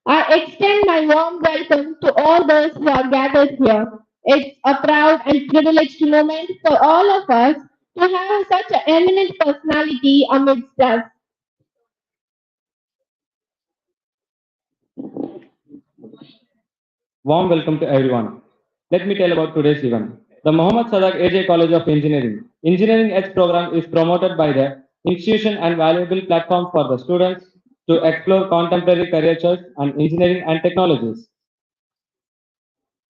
I extend my warm welcome to all those who are gathered here. It's a proud and privileged moment for all of us to have such an eminent personality amidst us. Warm welcome to everyone. Let me tell about today's event. The Muhammad Sadak AJ College of Engineering. Engineering Edge program is promoted by the institution and valuable platform for the students to explore contemporary career choice and engineering and technologies.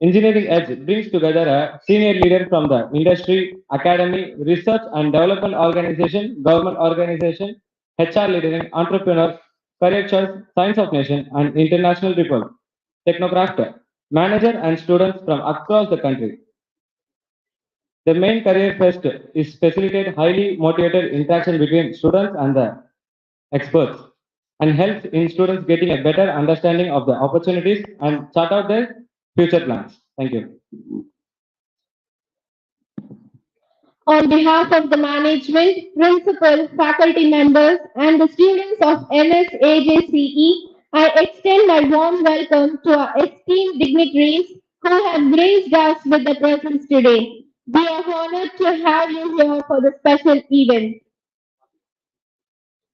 Engineering Edge brings together a senior leader from the industry, academy, research and development organization, government organization, HR leadering, entrepreneurs, career choice, science of nation, and international people, technocraft, manager and students from across the country. The main career fest is facilitate highly motivated interaction between students and the experts and helps in students getting a better understanding of the opportunities and chart out their future plans. Thank you. On behalf of the management, principal, faculty members, and the students of MSAJCE, I extend my warm welcome to our esteemed dignitaries who have graced us with their presence today. We are honored to have you here for the special event.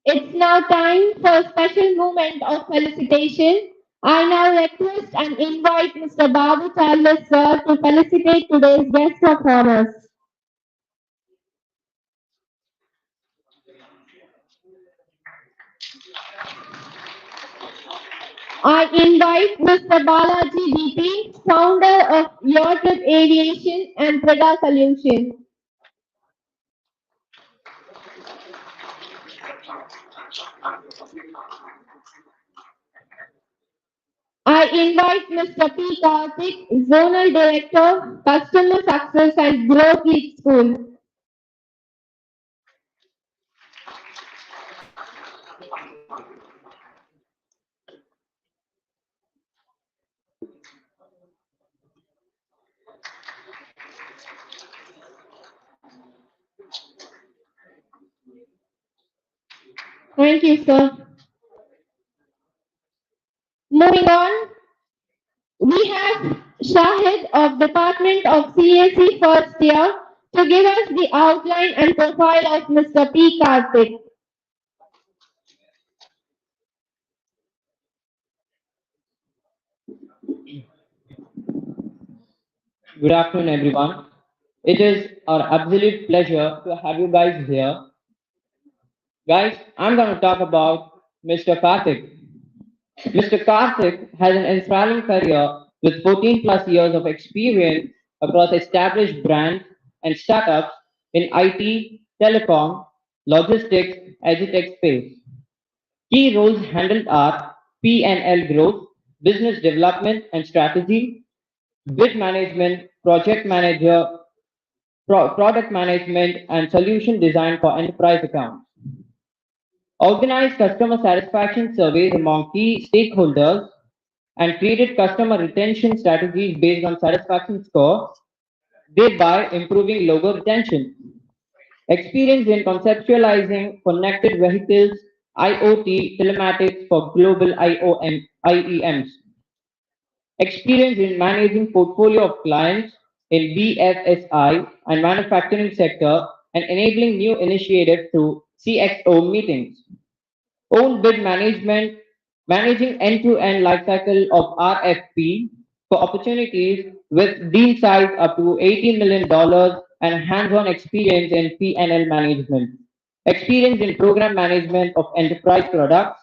It's now time for a special moment of felicitation. I now request and invite Mr. Babu Charles sir to felicitate today's guest of honors. I invite Mr. Balaji DP, founder of Your Trip Aviation and Prada Solutions. I invite Mr. P. Karthik, Zonal Director, Customer Success and Growth Lead School. Thank you, sir. Moving on, we have Shahid of Department of CAC first year to give us the outline and profile of Mr. P. Karthik. Good afternoon, everyone. It is our absolute pleasure to have you guys here. Guys, I'm going to talk about Mr. Karthik. Mr. Karthik has an enthralling career with 14 plus years of experience across established brands and startups in IT, telecom, logistics, edutech space. Key roles handled are P&L growth, business development and strategy, bid management, project manager, product management, and solution design for enterprise accounts. Organized customer satisfaction surveys among key stakeholders and created customer retention strategies based on satisfaction score, thereby improving logo retention. Experience in conceptualizing connected vehicles, IoT, telematics for global IEMs. Experience in managing portfolio of clients in BFSI and manufacturing sector and enabling new initiatives through CXO meetings. Own bid management, managing end-to-end lifecycle of RFP for opportunities with deal size up to $80 million dollars and hands-on experience in P&L management. Experience in program management of enterprise products,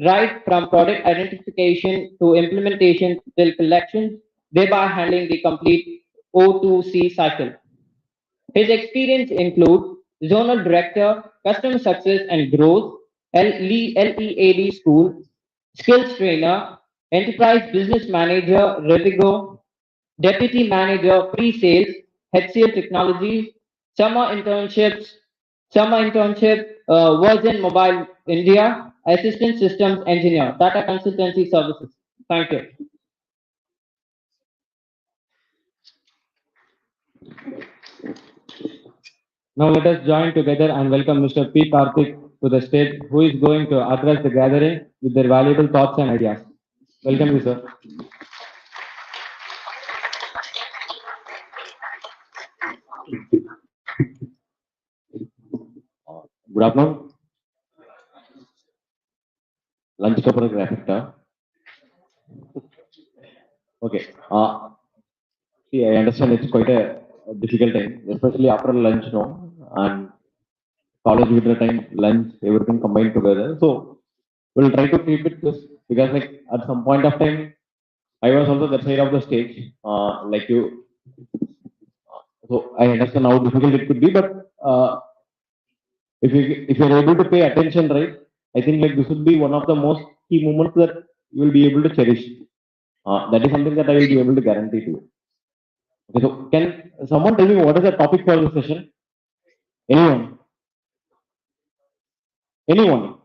right from product identification to implementation till collections, thereby handling the complete O2C cycle. His experience includes Zonal Director, Customer Success and Growth, LEAD School, Skills Trainer, Enterprise Business Manager, Redigo, Deputy Manager, Pre-Sales, HCL Technologies, Summer Internships, Virgin Mobile India, Assistant Systems Engineer, Tata Consultancy Services. Thank you. Now let us join together and welcome Mr. P. Karthik to the stage, who is going to address the gathering with their valuable thoughts and ideas. Welcome you, sir. Good afternoon. Lunch cover graphic. Okay. See, I understand it's quite a difficult time, especially after lunch, no, and college with the time, lunch, everything combined together. So we'll try to keep it this because, like, at some point of time, I was also that side of the stage, like you. So I understand how difficult it could be, but if you're able to pay attention, right, I think like this would be one of the most key moments that you will be able to cherish. That is something that I will be able to guarantee to you. Okay, so can someone tell me what is the topic for this session? Anyone? Anyone?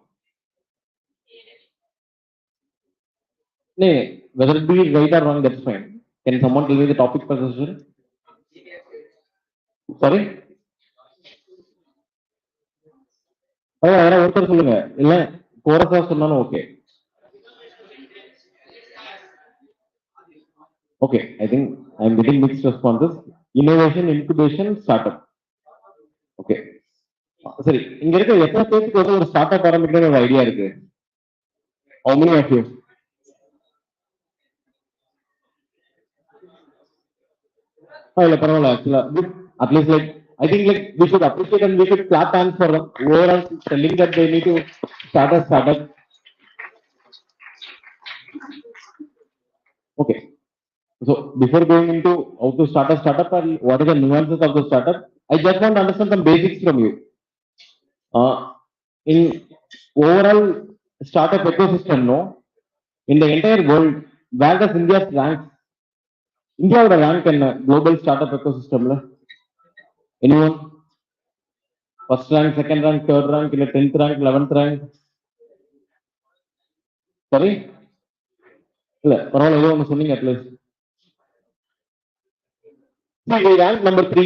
No, whether it be right or wrong, that's fine. Can someone tell me the topic for the session? Sorry? யாரா ஒருத்தர் சொல்லுங்க இல்ல கோரஸா சொன்னாலும் okay okay I think I am getting mixed responses innovation incubation start up okay சரி இங்க இருக்க எத்தனை பேருக்கு வந்து ஒரு ஸ்டார்ட் அப் ஆரம்பிக்கணும்னு ஒரு ஐடியா இருக்கு how many of you இல்ல பரவாயில்ல ஆக்சுவலா good at least like I think like we should appreciate and we should clap hands for them overall telling that they need to start a startup. Okay. So before going into how to start a startup and what are the nuances of the startup, I just want to understand some basics from you. In overall startup ecosystem, no, in the entire world, where does India rank? India would rank in global startup ecosystem. Anyone? First rank, second rank, third rank, 10th rank, 11th rank. Sorry? இல்ல பரவாயில்ல ஏதோ ஒன்று சொன்னீங்க at least we rank number 3.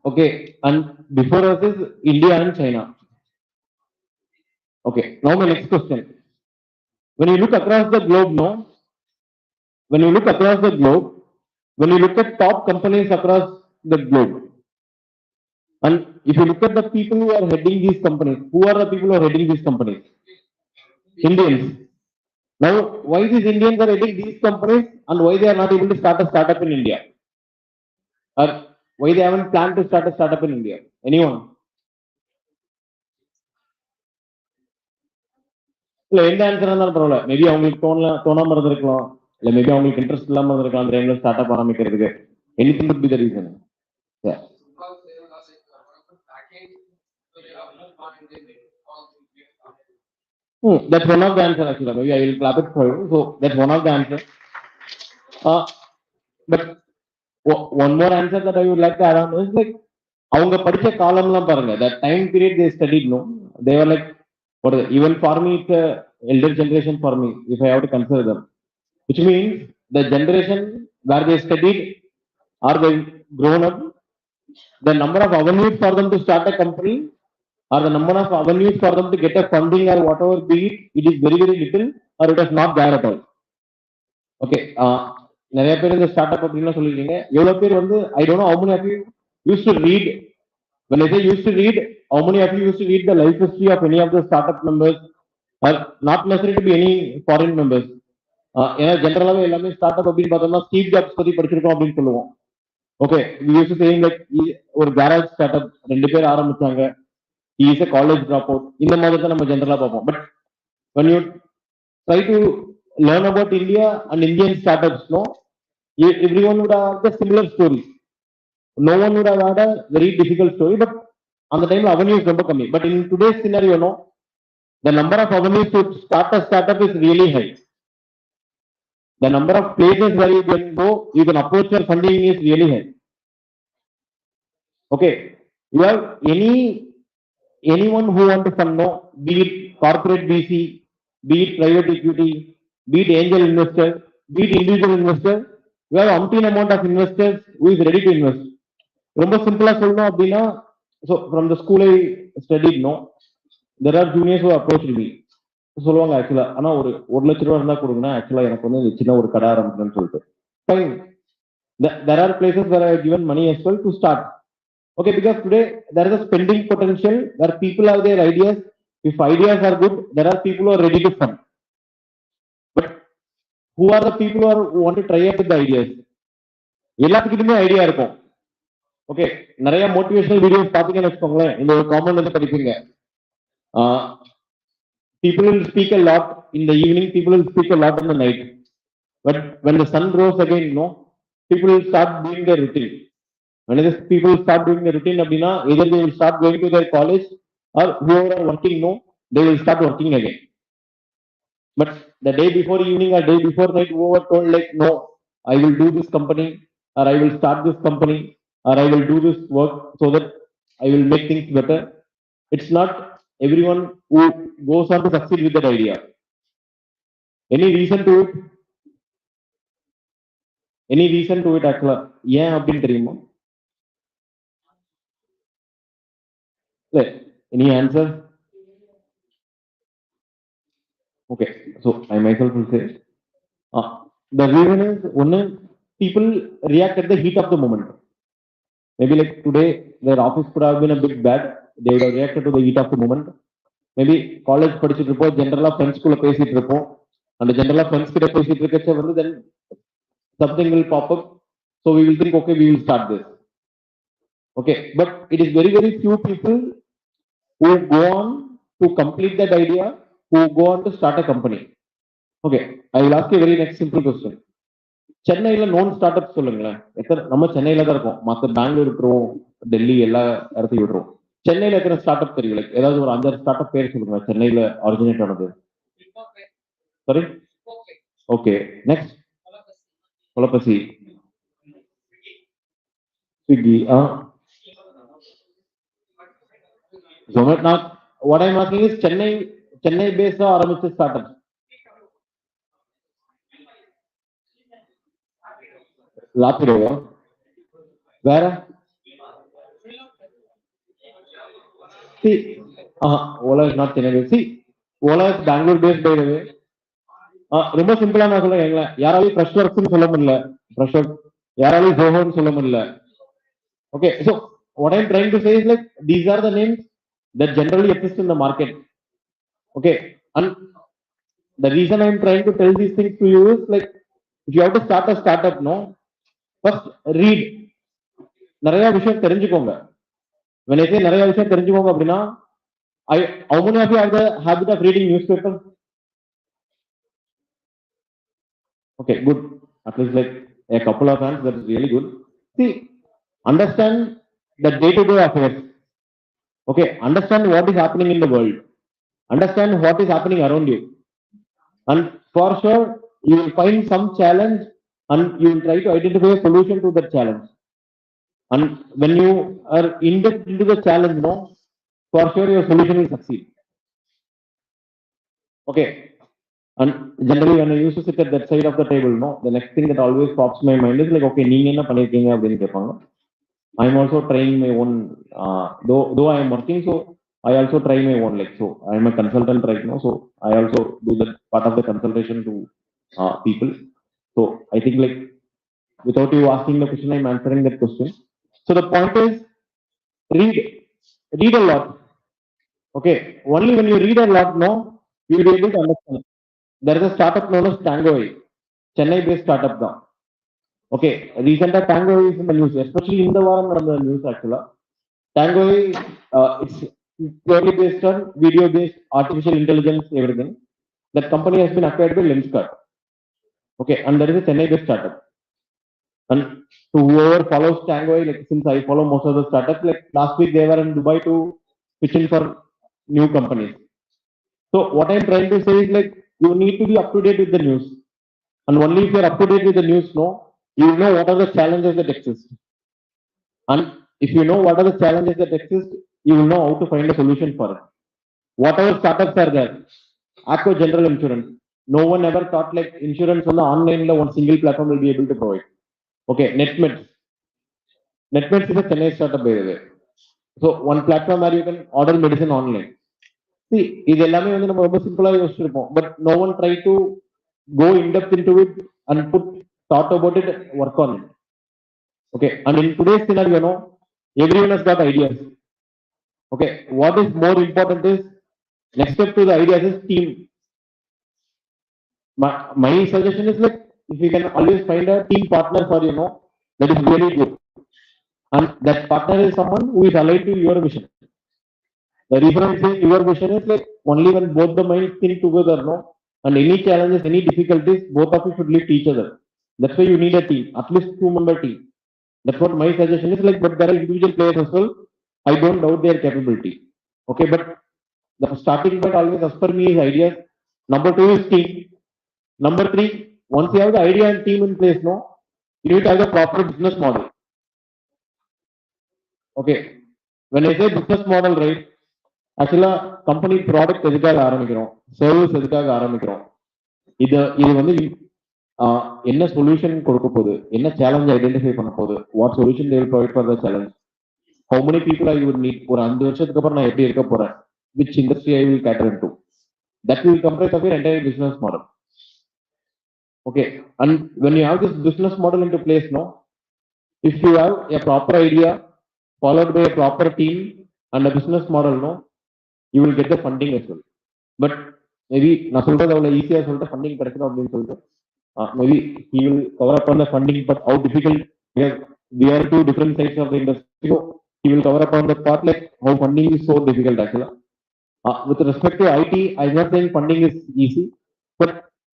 Okay, and before us is India and China. Okay, now my next question. When you look across the globe, no, when you look across the globe, when you look at top companies across the globe, and if you look at the people who are heading these companies, who are the people who are heading these companies? Indians. Now, why these Indians are heading these companies and why they are not able to start a startup in India? Or why they haven't planned to start a startup in India? Anyone? இல்ல எந்த ஆன்சரா இருந்தாலும் பரவாயில்ல maybe அவங்களுக்கு தோணாம இருந்திருக்கலாம் இல்ல maybe அவங்களுக்கு interest இல்லாம இருந்திருக்கலாம் அந்த டைம்ல ஸ்டார்ட் அப் ஆரம்பிக்கிறதுக்கு anything would be the reason that's one of the answer actually maybe I will clap it for you so that's one of the answer but one more answer that I would like to add on is like அவங்க படிச்ச காலம்லாம் பாருங்க that time period they studied no they were like what is it? Even for me it's a elder generation for me if I have to consider them which means the generation where they studied or they grown up the number of avenues for them to start a company or the number of avenues for them to get a funding or whatever be it is very very little or it is not there at all okay நிறைய பேர் இந்த start up அப்படின்னா சொல்லிருக்கீங்க எவ்வளவு பேர் வந்து I don't know how many of you used to read when I say used to read how many of you used to read the life history of any of the startup members or not necessary to be any foreign members ஏன்னா ஜென்ரலாவே எல்லாமே start up அப்படின்னு பார்த்தோம்னா Steve jobs பத்தி படிச்சிருக்கோம் அப்படின்னு சொல்லுவோம் okay we used to say like ஒரு garage start up 2 பேர் ஆரம்பிச்சாங்க he is a college dropout இந்த மாதிரி தான் நம்ம ஜென்ரலா பார்ப்போம் but when you try to learn about India and Indian startups no everyone would have the similar stories no one would have had a very difficult story but on the time avenues ரொம்ப கம்மி but in today's scenario no the number of avenues to start a startup is really high the number of places where you can go you can approach your funding is really high okay you have anyone who want to fund no be it corporate VC be it private equity be it angel investor be it individual investor you have umpteen amount of investors who is ready to invest ரொம்ப சிம்பிளா சொல்லணும் அப்படின்னா so from the school I studied no there are juniors who approached me சொல்லுவாங்க ஆக்சுவலா, ஆனா ஒரு 1,00,000 இருந்தா கொடுங்கன்னா ஆக்சுவலா எனக்கு வந்து சின்ன ஒரு கடை ஆரம்பிக்கணும்னு சொல்லிட்டு. Fine. There are places where I have given money as well to start. Okay, because today there is a spending potential where people have their ideas. If ideas are good, there are people who are ready to fund. But who are the people who want to try out with the ideas? எல்லாத்துக்கிட்டுமே idea இருக்கும். Okay, நிறைய motivational videos பாத்தீங்கன்னு வச்சுக்கோங்களேன், இந்த ஒரு comment வந்து படிப்பீங்க. People will speak a lot in the evening, people will speak a lot in the night. But when the sun rose again, people will start doing their routine. When the people start doing their routine, either they will start going to their college or whoever are working, they will start working again. But the day before evening or day before night, whoever told like, no, I will do this company or I will start this company or I will do this work so that I will make things better. It's not everyone who goes on to succeed with that idea. Any reason to it? Any reason to it actually? ஏன் அப்படின்னு தெரியுமா? Any answer? Okay, so I myself will say, the reason is one, people react at the heat of the moment. Maybe like today, their office could have been a bit bad. They would have reacted to the heat of the moment. Maybe college படிச்சிட்டு இருப்போம், ஜென்ரலா friends குள்ள பேசிட்டு இருப்போம். அந்த ஜென்ரலா friends கிட்ட பேசிட்டு இருக்கச்ச வந்து then something will pop up. So we will think, okay, we will start this. Okay, but it is very, very few people who go on to complete that idea, who go on to start a company. Okay, I will ask you a very next simple question. சென்னையில known start up சொல்லுங்களேன். எத்தனை நம்ம சென்னையில தான் இருக்கோம், மற்ற பெங்களூர் விட்டுருவோம், டெல்லி எல்லா இடத்தையும் விட்டுருவோம். சென்னையில எத்தனை ஸ்டார்ட் அப் தெரியல? ஏதாவது ஒரு 5-6 ஸ்டார்ட் அப் பேர் சொல்லுங்க சென்னையில ஆரிஜினேட் ஆனது. Sorry, okay, next Kolapasi, Swiggy, Zomato. What I am asking is Chennai பேஸ்டா ஆரம்பிச்ச ஸ்டார்ட் அப். லாப்பிடோவா? வேற? See, Ola is not Chennai based. See, Ola is Bangalore based by the way. ரொம்ப சிம்பிளா நான் சொல்லுங்க, யாராலையும் ஃப்ரெஷ் ஒர்க்ஸ்னு சொல்ல முடியல, ஃப்ரெஷ் ஒர்க் யாராலையும் ஜோஹோன்னு சொல்ல முடியல. Okay, so what I'm trying to say is like these are the names that generally exist in the market. Okay, and the reason I'm trying to tell these things to you is like if you have to start a startup, first read, நிறைய விஷயம் தெரிஞ்சுக்கோங்க. When I say நிறைய விஷயம் தெரிஞ்சுக்கோங்க அப்படின்னா, how many of you have the habit of reading newspaper? Okay, good. At least like a couple of hands, that is really good. See, understand the day-to-day affairs. Okay, understand what is happening in the world. Understand what is happening around you. And for sure, you will find some challenge and you will try to identify a solution to that challenge. And when you are indebted into the challenge, for sure your solution will succeed. Okay. And generally when I used to sit at that side of the table, the next thing that always pops my mind is like, okay, நீங்க என்ன பண்ணிருக்கீங்க அப்படின்னு கேட்பாங்க. I am also trying my own, though I am working, so I also try my own, like, so I am a consultant right now, so I also do that part of the consultation to people. So I think like without you asking the question, I am answering that question. So the point is, read a lot. Okay, only when you read a lot, you will be able to understand. There is a startup known as Tangoy, Chennai based startup now. Okay, recently Tangoy is in the news, especially in the varam nadanda news actually. Tangoy, it's purely based on video based artificial intelligence everything. That company has been acquired by Lenskart. Okay, and there is a Chennai based startup. And to whoever follows Tangoy, like since I follow most of the startups, like last week they were in Dubai to pitching for new companies. So what I'm trying to say is like you need to be up to date with the news. And only if you're up to date with the news, you will know what are the challenges that exist. And if you know what are the challenges that exist, you will know how to find a solution for it. Whatever startups are there, Acko General Insurance, no one ever thought like insurance on the online, one single platform will be able to provide. Okay, NetMeds. NetMeds is a Chennai startup by the way. So one platform where you can order medicine online. See, இது எல்லாமே வந்து நம்ம ரொம்ப சிம்பிளா யோசிச்சிருப்போம். But no one try to go in depth into it and put thought about it, work on it. Okay. And in today's scenario, everyone has got ideas. Okay. What is more important is next step to the ideas is team. My suggestion is like if you can always find a team partner for that is very good. And that partner is someone who is aligned to your vision. The reason I'm saying your vision is like only when both the minds think together, and any challenges, any difficulties, both of you should lift each other. That's why you need a team, at least 2-member team. That's what my suggestion is like, but there are individual players as well. I don't doubt their capability. Okay, but the starting point always as per me is ideas. Number 2 is team. Number 3, once you have the idea and team in place, you need to have the proper business model. Okay, when I say business model, right, ஆக்சுவலா company product எதுக்காக ஆரம்பிக்கிறோம், service எதுக்காக ஆரம்பிக்கிறோம், இது வந்து என்ன solution கொடுக்க போகுது, என்ன சேலஞ்ச் ஐடென்டிஃபை பண்ண போகுது, what solution they will provide for the challenge, how many people I would need, ஒரு 5 வருஷத்துக்கு அப்புறம் நான் எப்படி இருக்க போறேன், which industry I will cater into, that will comprise of your entire business model. Okay, and when you have this business model into place, if you have a proper idea followed by a proper team and a business model, you will get the funding as well. But maybe நான் சொல்றது அவ்வளவு ஈஸியா சொல்லிட்டு funding கிடைக்கணும் அப்படின்னு சொல்லிட்டு maybe he will cover up on the funding, but how difficult, because we are two different sides of the industry, so he will cover up on the part like how funding is so difficult actually. With respect to IT, I'm not saying funding is easy, but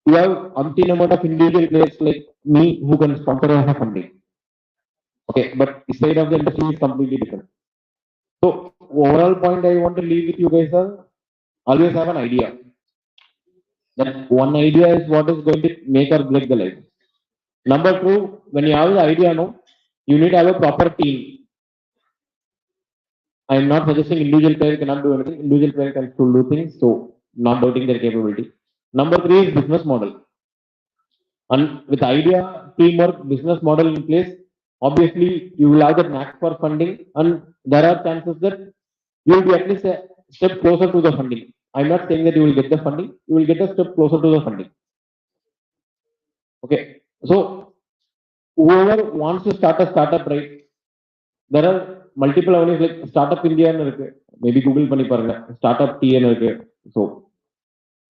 you have umpteen amount of individual players like me who can sponsor the funding. Okay, but this side of the industry is completely different. So overall point I want to leave with you guys are always have an idea. That one idea is what is going to make or break the life. Number 2, when you have the idea, you need to have a proper team. I am not suggesting individual player cannot do anything. Individual player can still do things, so not doubting their capability. Number 3 is business model. And with idea, teamwork, business model in place, obviously you will have that knack for funding, and there are chances that you will be at least a step closer to the funding. I'm not saying that you will get the funding, you will get a step closer to the funding. Okay, so whoever wants to start a startup, right, there are multiple avenues like Startup India ன்னு இருக்கு, maybe Google பண்ணி பாருங்க, Startup T ன்னு இருக்கு. So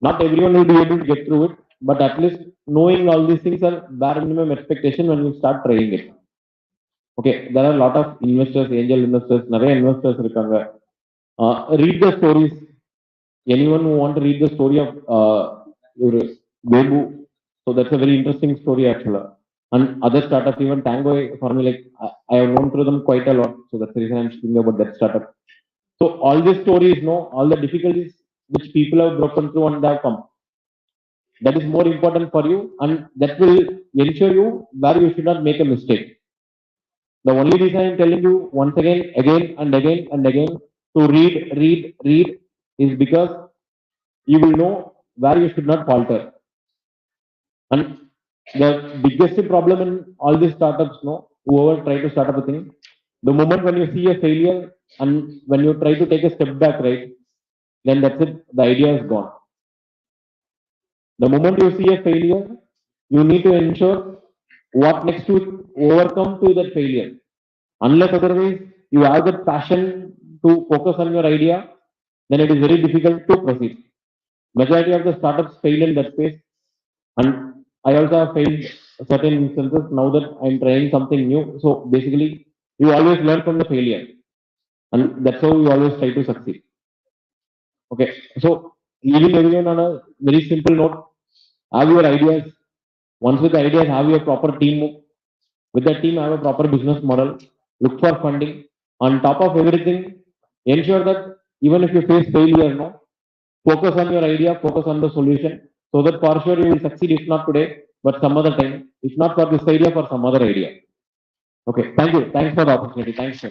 not everyone will be able to get through it, but at least knowing all these things are bare minimum expectation when you start trying it. Okay, there are a lot of investors, angel investors, நிறைய investors இருக்காங்க. Read the stories. Anyone who want to read the story of Bebu, so that's a very interesting story actually. And other startups, even Tango, for me, like I have known through them quite a lot, so that's the reason I'm speaking about that startup. So all these stories, all the difficulties which people have broken through and have come, that is more important for you, and that will ensure you where you should not make a mistake. The only reason I'm telling you once again and again to read is because you will know where you should not falter. And the biggest problem in all these startups, whoever try to start up a thing, the moment when you see a failure and when you try to take a step back, right, then that's it, the idea is gone. The moment you see a failure, you need to ensure what next to overcome to that failure. Unless otherwise you have that passion to focus on your idea, then it is very difficult to proceed. Majority of the startups fail in that space, and I also have failed certain instances now that I'm trying something new. So basically, you always learn from the failure, and that's how you always try to succeed. Okay, so leaving everyone on a very simple note, have your ideas. Once with the ideas, have your proper team. With that team, have a proper business model. Look for funding. On top of everything, ensure that even if you face failure, focus on your idea, focus on the solution, so that for sure you will succeed, if not today, but some other time. If not for this idea, for some other idea. Okay, thank you. Thanks for the opportunity. Thanks, sir.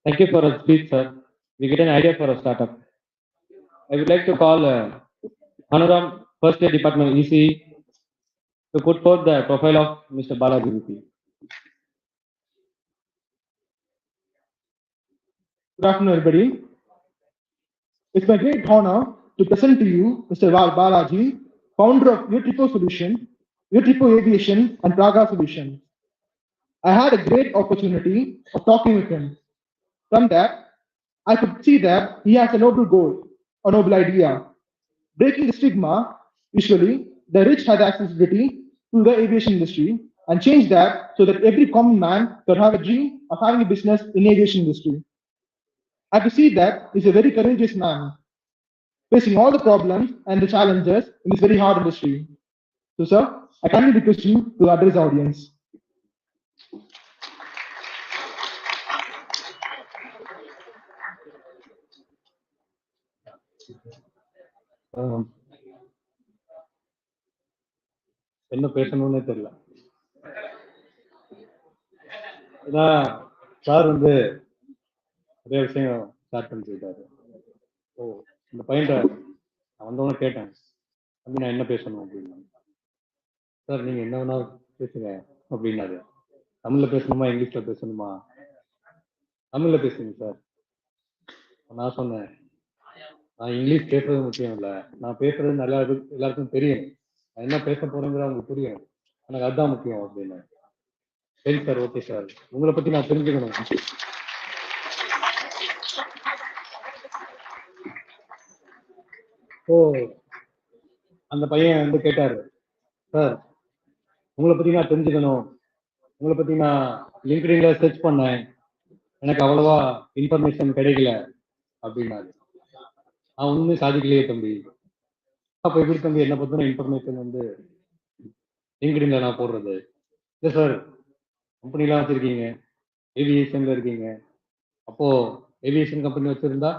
Thank you for a speech, sir. We get an idea for a startup. I would like to call Hanuram, First Year Department EC, to put forth the profile of Mr. Balaji. Good afternoon, everybody. It's my great honor to present to you Mr. Balaji, founder of Utripo Solution, Utripo Aviation, and Praga Solution. I had a great opportunity of talking with him. From that, I could see that he has a noble goal, a noble idea, breaking the stigma. Usually, the rich had accessibility to the aviation industry and change that so that every common man could have a dream of having a business in aviation industry. I could see that he's a very courageous man, facing all the problems and the challenges in this very hard industry. So, sir, I kindly request you to address the audience. என்ன பேசணும்னே தெரியல. ஏன்னா sir வந்து நிறைய விஷயம் start பண்ணி போயிட்டாரு. ஓ, இந்த பையன்கிட்ட நான் வந்தவொடனே கேட்டேன், தம்பி நான் என்ன பேசணும் அப்படின்னு. சார் நீங்க என்ன வேணா பேசுங்க அப்படின்னாரு. தமிழ்ல பேசணுமா இங்கிலீஷ்ல பேசணுமா? தமிழ்ல பேசுங்க சார். நான் சொன்னேன், நான் இங்கிலீஷ் பேசுறது முக்கியம் இல்லை, நான் பேசுறது நல்லா எல்லாருக்கும் தெரியும், நான் என்ன பேச போறேங்கிற அவங்களுக்கு புரியும், எனக்கு அதுதான் முக்கியம் அப்படின்னு. சரி சார், ஓகே சார், உங்களை பத்தி நான் தெரிஞ்சுக்கணும். ஸோ அந்த பையன் வந்து கேட்டாரு, சார் உங்களை பத்தி நான் தெரிஞ்சுக்கணும், உங்களை பத்தி நான் லிங்க்டின்ல சர்ச் பண்ணேன், எனக்கு அவ்வளவா இன்ஃபர்மேஷன் கிடைக்கல அப்படின்னாரு. நான் ஒண்ணுமே சாதிக்கலையே தம்பி. அப்ப எப்படி தம்பி என்ன பத்தின இன்ஃபர்மேஷன் வந்து லிங்க்டின்ல நான் போடுறது? இல்லை சார், கம்பெனிலாம் வச்சிருக்கீங்க, ஏவியேஷன்ல இருக்கீங்க, அப்போ ஏவியேஷன் கம்பெனி வச்சிருந்தா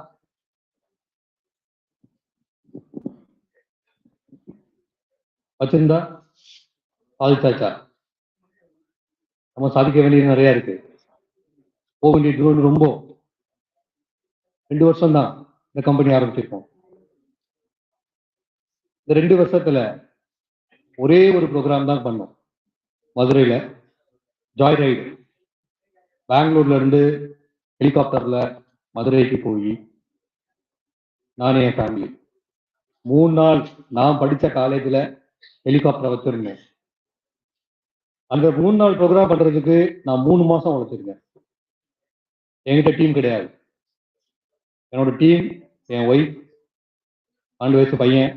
சாதிச்சாச்சா? நம்ம சாதிக்க வேண்டியது நிறைய இருக்கு, போக வேண்டிய தூரம் ரொம்ப. 2 வருஷம் தான் இந்த கம்பெனி ஆரம்பிச்சிருக்கோம். இந்த 2 வருஷத்துல ஒரே ஒரு ப்ரோக்ராம் தான் பண்ணோம். மதுரையில ஜாய் ரைடு, பெங்களூர்ல இருந்து ஹெலிகாப்டர்ல மதுரைக்கு போய் நானே என் ஃபேமிலி 3 நாள் நான் படிச்ச காலேஜ்ல ஹெலிகாப்டர் வச்சிருந்தேன். அந்த 3 நாள் ப்ரோக்ராம் பண்றதுக்கு நான் 3 மாசம் உழைச்சிருக்கேன். என்கிட்ட டீம் கிடையாது. என்னோட டீம் என் ஒய்ஃப், 12 வயசு பையன்,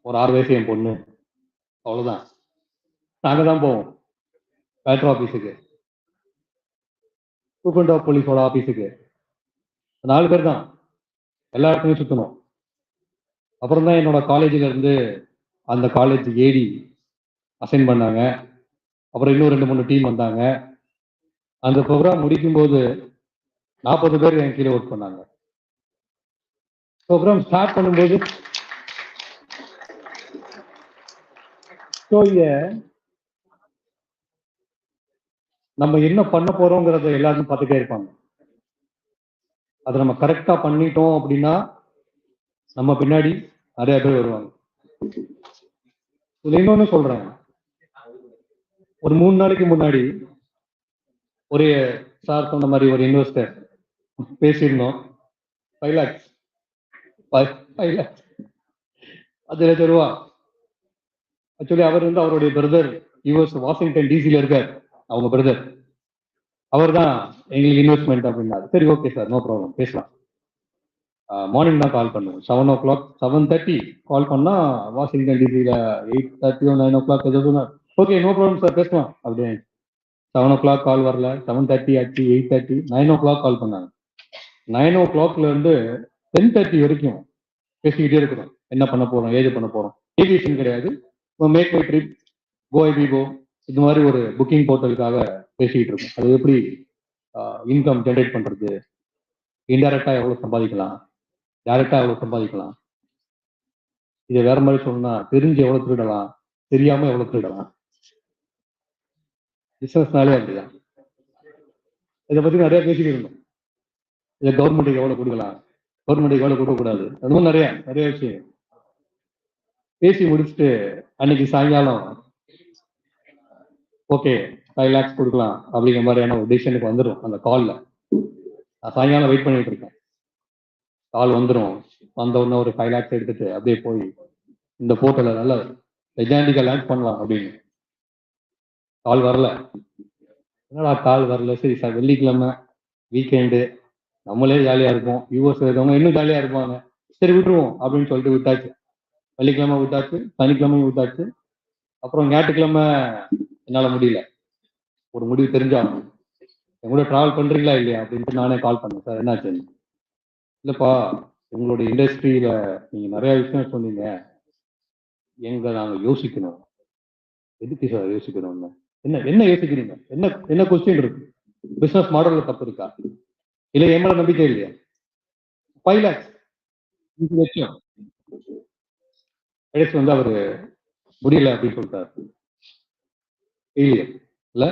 ஒரு 6 வயசு என் பொண்ணு, அவ்வளவுதான். நாங்க தான் போவோம் பேட்ரோ ஆபீஸுக்கு, கூக்கண்டா போலீஸோட ஆபீஸுக்கு. 4 பேர் தான் எல்லா இடத்துலையும் சுற்றணும். அப்புறம் தான் என்னோட காலேஜில் இருந்து அந்த காலேஜ் ஏடி அசைன் பண்ணாங்க. அப்புறம் இன்னும் 2-3 டீம் வந்தாங்க. அந்த ப்ரோக்ராம் முடிக்கும்போது 40 பேர் என் கீழே ஒர்க் பண்ணாங்க. ப்ரோக்ராம் ஸ்டார்ட் பண்ணும்போது நம்ம என்ன பண்ண போறோங்கிறத எல்லாரும் பார்த்துட்டே இருப்பாங்க. அதை நம்ம கரெக்டா பண்ணிட்டோம் அப்படின்னா நம்ம பின்னாடி நிறைய பேர் வருவாங்க. இதுல இன்னொன்னு சொல்றேன், ஒரு 3 நாளைக்கு முன்னாடி ஒரு சார் சொன்ன மாதிரி ஒரு இன்வெஸ்டர் பேசியிருந்தோம். 5 lakhs 10 லட்சம் ரூபா. ஆக்சுவலி அவர் வந்து அவருடைய பிரதர் யூஎஸ் வாஷிங்டன் டிசில இருக்கார், அவங்க பிரதர். அவர் தான் எங்களுக்கு இன்வெஸ்ட்மெண்ட் அப்படின்னாரு. சரி, ஓகே சார், நோ ப்ராப்ளம், பேசலாம். மார்னிங் தான் கால் பண்ணுவோம். 7 o'clock 7:30 கால் பண்ணா வாஷிங்டன் டிசியில 8:30 9 o'clock எதோ சொன்னார். ஓகே, நோ ப்ராப்ளம் சார், பேசலாம் அப்படின்னு. 7 o'clock கால் வரல, 7:30 ஆச்சு, 8:30, 9 o'clock கால் பண்ணாங்க. 9 o'clockல இருந்து 10:30 வரைக்கும் பேசிக்கிட்டே இருக்கிறோம். என்ன பண்ண போறோம், ஏது பண்ண போறோம். ஏவியேஷன் கிடையாது, மேக் மை ட்ரிப், கோ ஐபிகோ, இது மாதிரி ஒரு புக்கிங் போர்ட்டலுக்காக பேசிக்கிட்டு இருக்கோம். அது எப்படி இன்கம் ஜென்ரேட் பண்றது, இன்டைரக்டா எவ்வளவு சம்பாதிக்கலாம், டைரக்டா எவ்வளவு சம்பாதிக்கலாம். இதை வேற மாதிரி சொன்னா, தெரிஞ்சு எவ்வளவு திருடலாம், தெரியாம எவ்வளவு திருடலாம். பிசினஸ்னாலே அப்படிதான். இதை பத்தி நிறைய பேசிக்கிட்டு இருந்தோம். இதை கவர்மெண்ட்டுக்கு எவ்வளவு கொடுக்கலாம், கவர்மெண்ட்டுக்கு எவ்வளவு கொடுக்கக்கூடாது, அதுவும் நிறைய விஷயம் பேசி முடிச்சுட்டு அன்னைக்கு சாயங்காலம் ஓகே 5 lakhs கொடுக்கலாம் அப்படிங்கிற மாதிரியான ஒரு டிசிஷனுக்கு வந்துடும் அந்த கால்ல. நான் சாயங்காலம் வெயிட் பண்ணிட்டு இருக்கேன். கால் வந்துடும். வந்த உடனே ஒரு 5 lakhs எடுத்துட்டு அப்படியே போய் இந்த போர்ட்டலை நல்ல லெஜாண்டிக்கா லான்ச் பண்ணலாம் அப்படின்னு. கால் வரல. என்னடா கால் வரல? சரி சார், வெள்ளிக்கிழமை வீக்கெண்டு, நம்மளே ஜாலியா இருப்போம், யூஎஸ் இருக்கவங்க இன்னும் ஜாலியா இருப்பாங்க, சரி விட்டுருவோம் அப்படின்னு சொல்லிட்டு விட்டாச்சு. வெள்ளிக்கிழமை விட்டாச்சு, சனிக்கிழமையும் விட்டாச்சு. அப்புறம் ஞாயிற்றுக்கிழமை என்னால் முடியல, ஒரு முடிவு தெரிஞ்சாகும், என் கூட ட்ராவல் பண்றீங்களா இல்லையா அப்படின்ட்டு நானே கால் பண்ணேன். சார் என்னாச்சு? இல்லைப்பா, உங்களுடைய இண்டஸ்ட்ரியில நீங்க நிறைய விஷயம் சொன்னீங்க, நாங்கள் யோசிக்கணும். எதுக்கு சார் யோசிக்கணும்னு? என்ன யோசிக்கிறீங்க? என்ன கொஸ்டின் இருக்கு? பிசினஸ் மாடல்ல தப்பு இருக்கா? இல்ல என் மேல நம்பிக்கை இல்லையா? 5 lakhs 5 லட்சம் கடைசி வந்து அவரு முடியல அப்படின்னு சொல்லிட்டாரு. இல்ல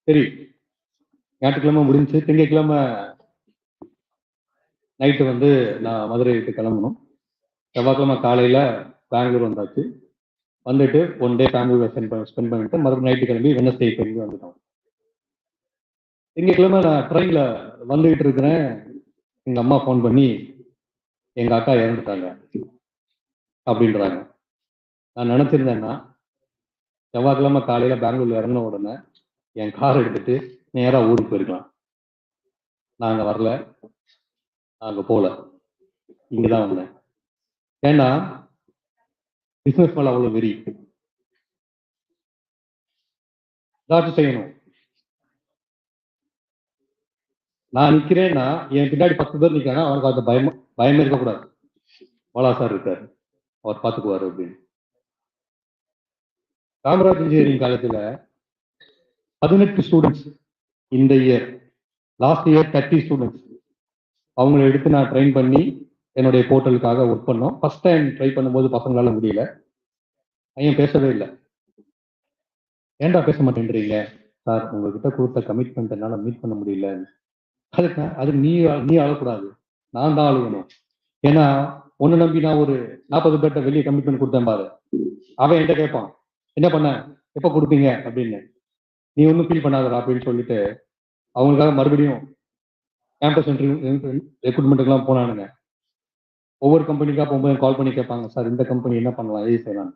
சரி, ஞாயிற்றுக்கிழமை முடிஞ்சு, திங்கட்கிழமை நைட்டு வந்து நான் மதுரை விட்டு கிளம்பணும். செவ்வாய்க்கிழமை காலையில பெங்களூர் வந்தாச்சு. வந்துட்டு 1 day ஃபேமிலியோட ஸ்பெண்ட் பண்ணிட்டு மறுபடியும் நைட்டு கிளம்பி வெனஸ்டே கிளம்பி வந்துட்டோம். திங்கட்கிழமை நான் ட்ரெயின்ல வந்துகிட்டு இருக்கிறேன். எங்க அம்மா ஃபோன் பண்ணி எங்க அக்கா இறந்துட்டாங்க அப்படின்றாங்க. நான் நினைச்சிருந்தேன்னா செவ்வாய்க்கிழமை காலையில பெங்களூர்ல இறங்கின உடனே என் கார் எடுத்துட்டு நேரா ஊருக்கு போயிருக்கலாம். நாங்க வரல, நாங்க போல, இங்கதான் வந்தேன். ஏன்னா பிசினஸ் மேல அவ்வளவு வெறி, ஏதாச்சும் செய்யணும். நான் நிக்கிறேன்னா என் பின்னாடி 10 பேர் நிக்கிறாங்க, அவனுக்கு அந்த பயமே இருக்கக்கூடாது. பாலா சார் இருக்காரு, அவர் பார்த்துக்குவாரு அப்படின்னு. காமராஜ் இன்ஜினியரிங் காலேஜில் 18 ஸ்டூடெண்ட்ஸ் இந்த இயர், லாஸ்ட் இயர் 30 ஸ்டூடெண்ட்ஸ். அவங்கள எடுத்து நான் ட்ரெயின் பண்ணி என்னுடைய போர்ட்டலுக்காக ஒர்க் பண்ணோம். ஃபர்ஸ்ட் டைம் ட்ரை பண்ணும்போது பசங்களால முடியல, பையன் பேசவே இல்லை. ஏன்டா பேச மாட்டேன்றீங்க? சார், உங்ககிட்ட கொடுத்த கமிட்மெண்ட் என்னால் மீட் பண்ண முடியல. அது நீ அழக்கூடாது, நான் தான் அழுகணும். ஏன்னா ஒன்று நம்பி நான் ஒரு 40 பேர்ட்ட வெளியே கமிட்மெண்ட் கொடுத்தேன் பாரு, அவன் என்கிட்ட கேட்பான், என்ன பண்ண, எப்போ கொடுப்பீங்க அப்படின்னு. நீ ஒன்றும் ஃபீல் பண்ணாதடா அப்படின்னு சொல்லிட்டு அவங்களுக்காக மறுபடியும் கேம்பஸ் ரெக்ரூட்மெண்ட்டுக்கெல்லாம் போனானுங்க. ஒவ்வொரு கம்பெனிக்காக போகும்போது கால் பண்ணி கேட்பாங்க, சார் இந்த கம்பெனி என்ன பண்ணலாம், எது செய்யலாம்.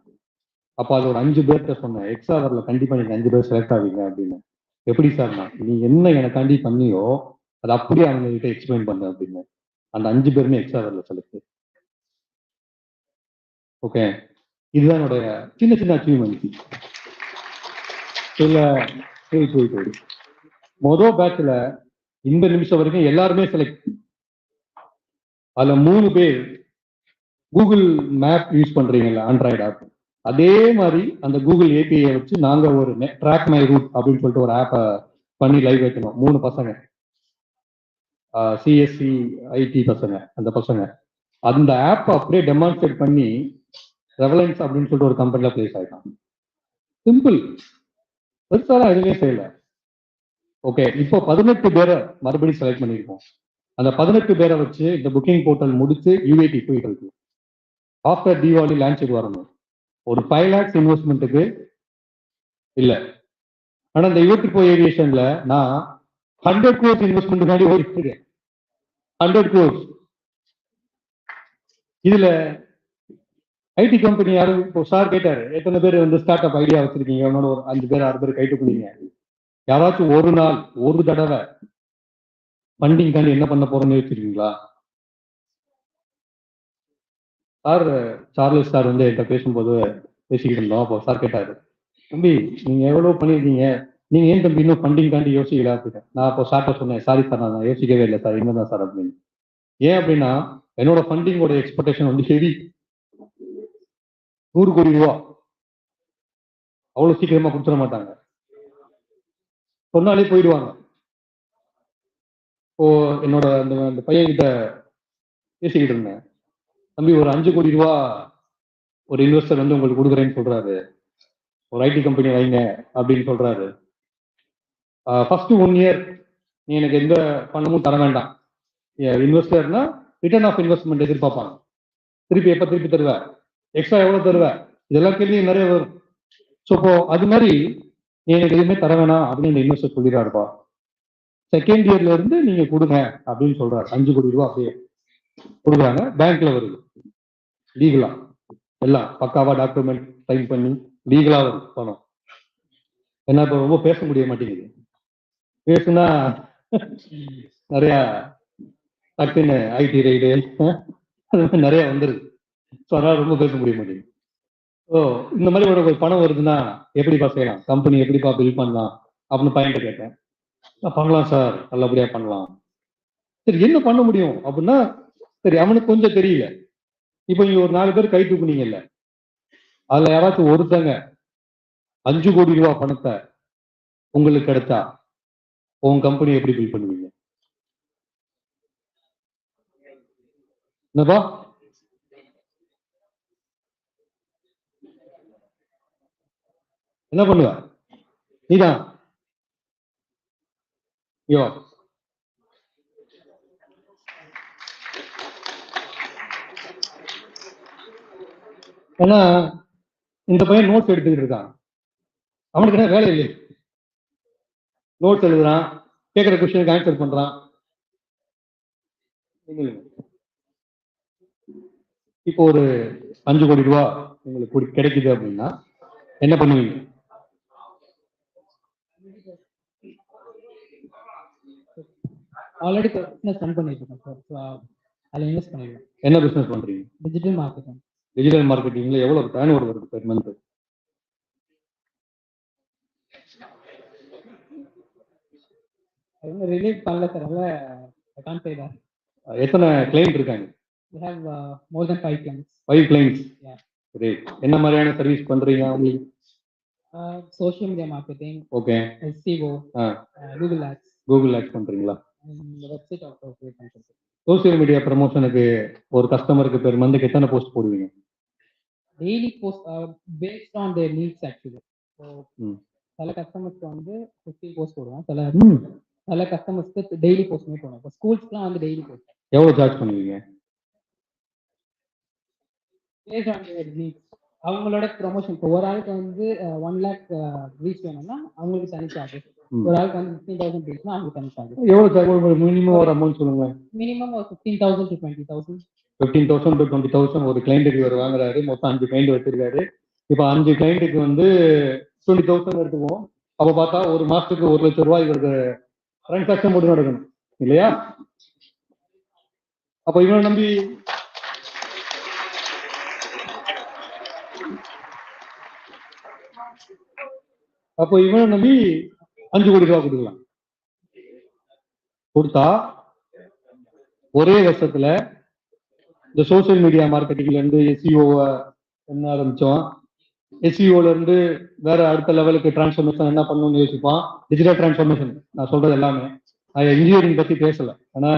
அப்போ அது ஒரு 5 பேர்கிட்ட சொன்னேன், எக்ஸாவரில் கண்டிப்பாக நீங்கள் 5 பேர் செலக்ட் ஆவீங்க அப்படின்னு. எப்படி சார்னா, நீ என்ன எனக்காண்டி பண்ணியோ அதை அப்படியே அவங்க கிட்ட எக்ஸ்பிளைன் பண்ண அப்படின்னு. அந்த 5 பேருமே எக்ஸாவரில் செலக்ட். ஓகே, இதுதான் என்னுடைய சின்ன சின்ன அச்சீவ்மெண்ட். இல்லை மொதல் பேட்ச்ல இந்த நிமிஷம் வரைக்கும் எல்லாருமே செலக்ட். அதுல 3 பேர் கூகுள் மேப் யூஸ் பண்றீங்கல்ல, ஆண்ட்ராய்டு ஆப், அதே மாதிரி அந்த கூகுள் ஏபிஐ வச்சு நாங்க ஒரு ட்ராக் மை ரூட் அப்படின்னு சொல்லிட்டு ஒரு ஆப்பை பண்ணி லைவ் வைக்கணும். 3 பசங்க, சிஎஸ்சி ஐடி பசங்க. அந்த பசங்க அந்த ஆப்பை அப்படியே டெமான்ஸ்ட்ரேட் பண்ணி ரெவலன்ஸ் அப்படின்னு சொல்லிட்டு ஒரு கம்பெனில பிளேஸ் ஆயிட்டான். சிம்பிள், பெருசாலாம் எதுவுமே செய்யல. ஓகே, இப்போ 18 பேரை மறுபடியும் செலக்ட் பண்ணியிருக்கோம். அந்த 18 பேரை வச்சு இந்த புக்கிங் போர்ட்டல் முடிச்சு யூஏடி போயிட்டு இருக்கு. ஆஃப்டர் தீபாவளி லான்ச்சுக்கு வரணும். ஒரு 5 lakhs இன்வெஸ்ட்மெண்ட்டுக்கு இல்லை. ஆனா இந்த யூடிபோ ஏவியேஷன்ல நான் 100 crores இன்வெஸ்ட்மெண்ட்டுக்காண்டி ஓடிட்டு இருக்கேன். 100 crores. இதுல ஐடி கம்பெனி யாரும், இப்போ சார் கேட்டாரு, எத்தனை பேர் வந்து ஸ்டார்ட் அப் ஐடியா வச்சிருக்கீங்க? ஒரு 5 பேர் 6 பேர் கைட்டு கொடுங்க. யாராச்சும் ஒரு நாள் ஒரு தடவை ஃபண்டிங் காண்டி என்ன பண்ண போறோம்னு யோசிச்சிருக்கீங்களா? சார், சார்லஸ் சார் வந்து என்கிட்ட பேசும்போது பேசிக்கிட்டு இருந்தோம். அப்போ சார் கேட்டாரு, தம்பி நீங்க எவ்வளவு பண்ணிருக்கீங்க, நீங்க ஏன் தம்பி இன்னும் ஃபண்டிங் காண்டி யோசிக்கல அப்படின்னு. நான் அப்போ சார்ட்ட சொன்னேன், சாரி சார், நான் யோசிக்கவே இல்லை சார், என்னதான் சார் அப்படின்னு. ஏன் அப்படின்னா என்னோட ஃபண்டிங்கோட எக்ஸ்பெக்டேஷன் வந்து ஹெவி. 100 கோடி ரூபா அவ்வளவு சீக்கிரமா கொடுத்துட மாட்டாங்க, சொன்னாலே போயிடுவாங்க. இப்போ என்னோட அந்த பையன் கிட்ட பேசிக்கிட்டு இருந்தேன், தம்பி ஒரு 5 கோடி ரூபா ஒரு இன்வெஸ்டர் வந்து உங்களுக்கு கொடுக்குறேன்னு சொல்றாரு, ஒரு ஐடி கம்பெனி வைங்க அப்படின்னு சொல்றாரு. ஃபர்ஸ்ட் 1 year நீ எனக்கு எந்த பணமும் தர வேண்டாம். இன்வெஸ்டர்னா ரிட்டர்ன் ஆஃப் இன்வெஸ்ட்மெண்ட் எதிர்பார்ப்பாங்க. திருப்பி எப்ப திருப்பி தருவ, எக்ஸ்ட்ரா எவ்வளவு தருவ, இதெல்லாம் கேள்வி நிறைய வரும். ஸோ இப்போ அது மாதிரி நீ எனக்கு எதுவுமே தர வேணாம் அப்படின்னு இந்த இன்வெஸ்டர் சொல்லிடுறாருப்பா. செகண்ட் இயர்ல இருந்து நீங்க கொடுங்க அப்படின்னு சொல்றாரு. 5 கோடி ரூபாய் அப்படியே கொடுக்குறாங்க. பேங்க்ல வருது, லீகலா எல்லாம் பக்காவா டாக்குமெண்ட் சைன் பண்ணி லீகலா வருது பணம். என்ன இப்ப ரொம்ப பேச முடிய மாட்டேங்குது. பேசுனா நிறைய டக்குன்னு ஐடி ரைடு நிறைய வந்துருது. ஸோ அதனால ரொம்ப பேச முடிய மாட்டேங்குது. ஓ, இந்த மாதிரி ஒரு பணம் வருதுன்னா எப்படிப்பா செய்யலாம், கம்பெனி எப்படிப்பா பில் பண்ணலாம் அப்படின்னு பையன்கிட்ட கேட்டேன். பண்ணலாம் சார், நல்லபடியா பண்ணலாம். சரி, என்ன பண்ண முடியும் அப்படின்னா, சரி அவனுக்கு கொஞ்சம் தெரியல. இப்போ நீங்க ஒரு 4 பேர் கை தூக்குனீங்கல்ல, அதுல யாராச்சும் ஒருத்தங்க 5 கோடி ரூபாய் பணத்தை உங்களுக்கு கிடைச்சா உங்க கம்பெனி எப்படி பில் பண்ணுவீங்க? என்னப்பா? என்ன பண்ணுவ நீதான்? ஐயோ, ஏன்னா இந்த பையன் நோட்ஸ் எடுத்துக்கிட்டு இருக்கான். அவனுக்கு என்ன வேலை இல்லை, நோட்ஸ் எழுதுறான், கேட்கிற கொஸ்டினுக்கு ஆன்சர் பண்றான். இப்போ ஒரு 5 கோடி ரூபாய் உங்களுக்கு கிடைக்குது அப்படின்னா என்ன பண்ணுவீங்க? ஆல்ரெடி பிசினஸ் ரன் பண்ணிட்டு இருக்கேன் சார். ஸோ அதில் இன்வெஸ்ட் பண்ணிடுவேன். என்ன பிசினஸ் பண்றீங்க? Digital marketing. டிஜிட்டல் மார்க்கெட்டிங்ல எவ்வளவு டர்ன் ஓவர் வருது பெர் மந்த்? அது வந்து ரிலீவ் பண்ணல சார், அதனால I can't say that. எத்தனை கிளைண்ட் இருக்காங்க? We have more than 5 clients. 5 clients. Yeah. Great. என்ன மாதிரியான சர்வீஸ் பண்றீங்க உங்களுக்கு? Social media marketing. Okay. SEO. Google Ads. Google ads பண்றீங்களா? வெப்சைட் ஆல்சோ கிரியேட் பண்றேன். சோசியல் மீடியா ப்ரமோஷனுக்கு ஒரு கஸ்டமருக்கு பெர் மந்த்க்கு எத்தனை போஸ்ட் போடுவீங்க? Daily post based on their needs actually. So சில கஸ்டமர்ஸ்க்கு வந்து 50 போஸ்ட் போடுவோம், சில கஸ்டமர்ஸ்க்கு டெய்லி போஸ்ட்மே போடுவோம். இப்போ ஸ்கூல்ஸ்க்குலாம் வந்து டெய்லி போஸ்ட். எவ்வளவு சார்ஜ் பண்ணுவீங்க? Paste on their needs. அவங்களோட ப்ரொமோஷன். இப்போ ஒரு ஆளுக்கு வந்து 1 lakh ரீச் வேணும்னா அவங்களுக்கு தனி சார்ஜஸ். ஒரு ஆளுக்கு வந்து 15,000 ரீச்னா அவங்களுக்கு தனி சார்ஜஸ். எவ்வளவு சார்ஜ்? மினிமம் ஒரு அமௌண்ட் சொல்லுங்க. மினிமம் ஒரு 15,000 to 20,000. 15,000 to 20,000 ஒரு கிளைண்ட்டுக்கு இவர் வாங்குறாரு. மொத்தம் 5 கிளைண்ட் வச்சிருக்காரு. இப்போ 5 கிளைண்ட்டுக்கு வந்து 20,000 எடுத்துக்குவோம். அப்ப பார்த்தா ஒரு மாசத்துக்கு 1 லட்சம் ரூபாய் இவருக்கு டிரான்சாக்ஷன் மட்டும் நடக்கணும் இல்லையா? அப்ப இவனை நம்பி அப்போ இவனை நம்பி 5 கோடி ரூபாய் கொடுக்கலாம். கொடுத்தா ஒரே வருஷத்துல இந்த சோசியல் மீடியா மார்க்கெட்டிங்ல இருந்து எஸ்இஓவை என்ன ஆரம்பிச்சோம், எஸ்இஓல இருந்து வேற அடுத்த லெவலுக்கு டிரான்ஸ்ஃபர்மேஷன் என்ன பண்ணணும்னு யோசிப்பான். டிஜிட்டல் டிரான்ஸ்ஃபர்மேஷன் நான் சொல்றது எல்லாமே. நான் இன்ஜினியரிங் பத்தி பேசல. ஆனா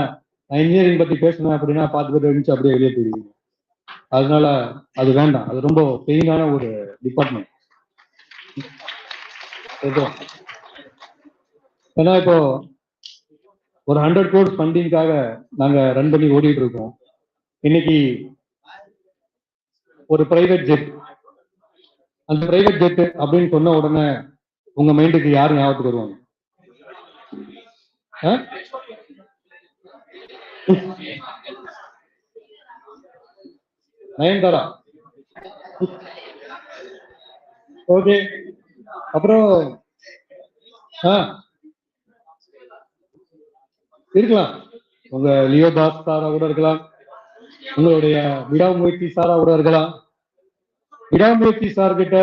நான் இன்ஜினியரிங் பத்தி பேசணும் அப்படின்னா 10 பேர் இருந்துச்சு அப்படியே வெளியே போயிடுவீங்க. அதனால அது வேண்டாம். அது ரொம்ப பெயினான ஒரு டிபார்ட்மெண்ட். ஏன்னா இப்போ ஒரு 100 crores ஃபண்டிங்காக நாங்க ரன் பண்ணி ஓடிட்டு இருக்கோம். இன்னைக்கு ஒரு பிரைவேட் ஜெட், அந்த பிரைவேட் ஜெட் அப்படின்னு சொன்ன உடனே உங்க மைண்டுக்கு யாரும் ஞாபகத்துக்கு வருவாங்க? நயன்தாரா. ஓகே. அப்புறம் இருக்கலாம், உங்க லியோ தாஸ் சாரா கூட இருக்கலாம், உங்களுடைய விடாமுயற்சி சாரா கூட இருக்கலாம். விடாமுயற்சி சார் கிட்ட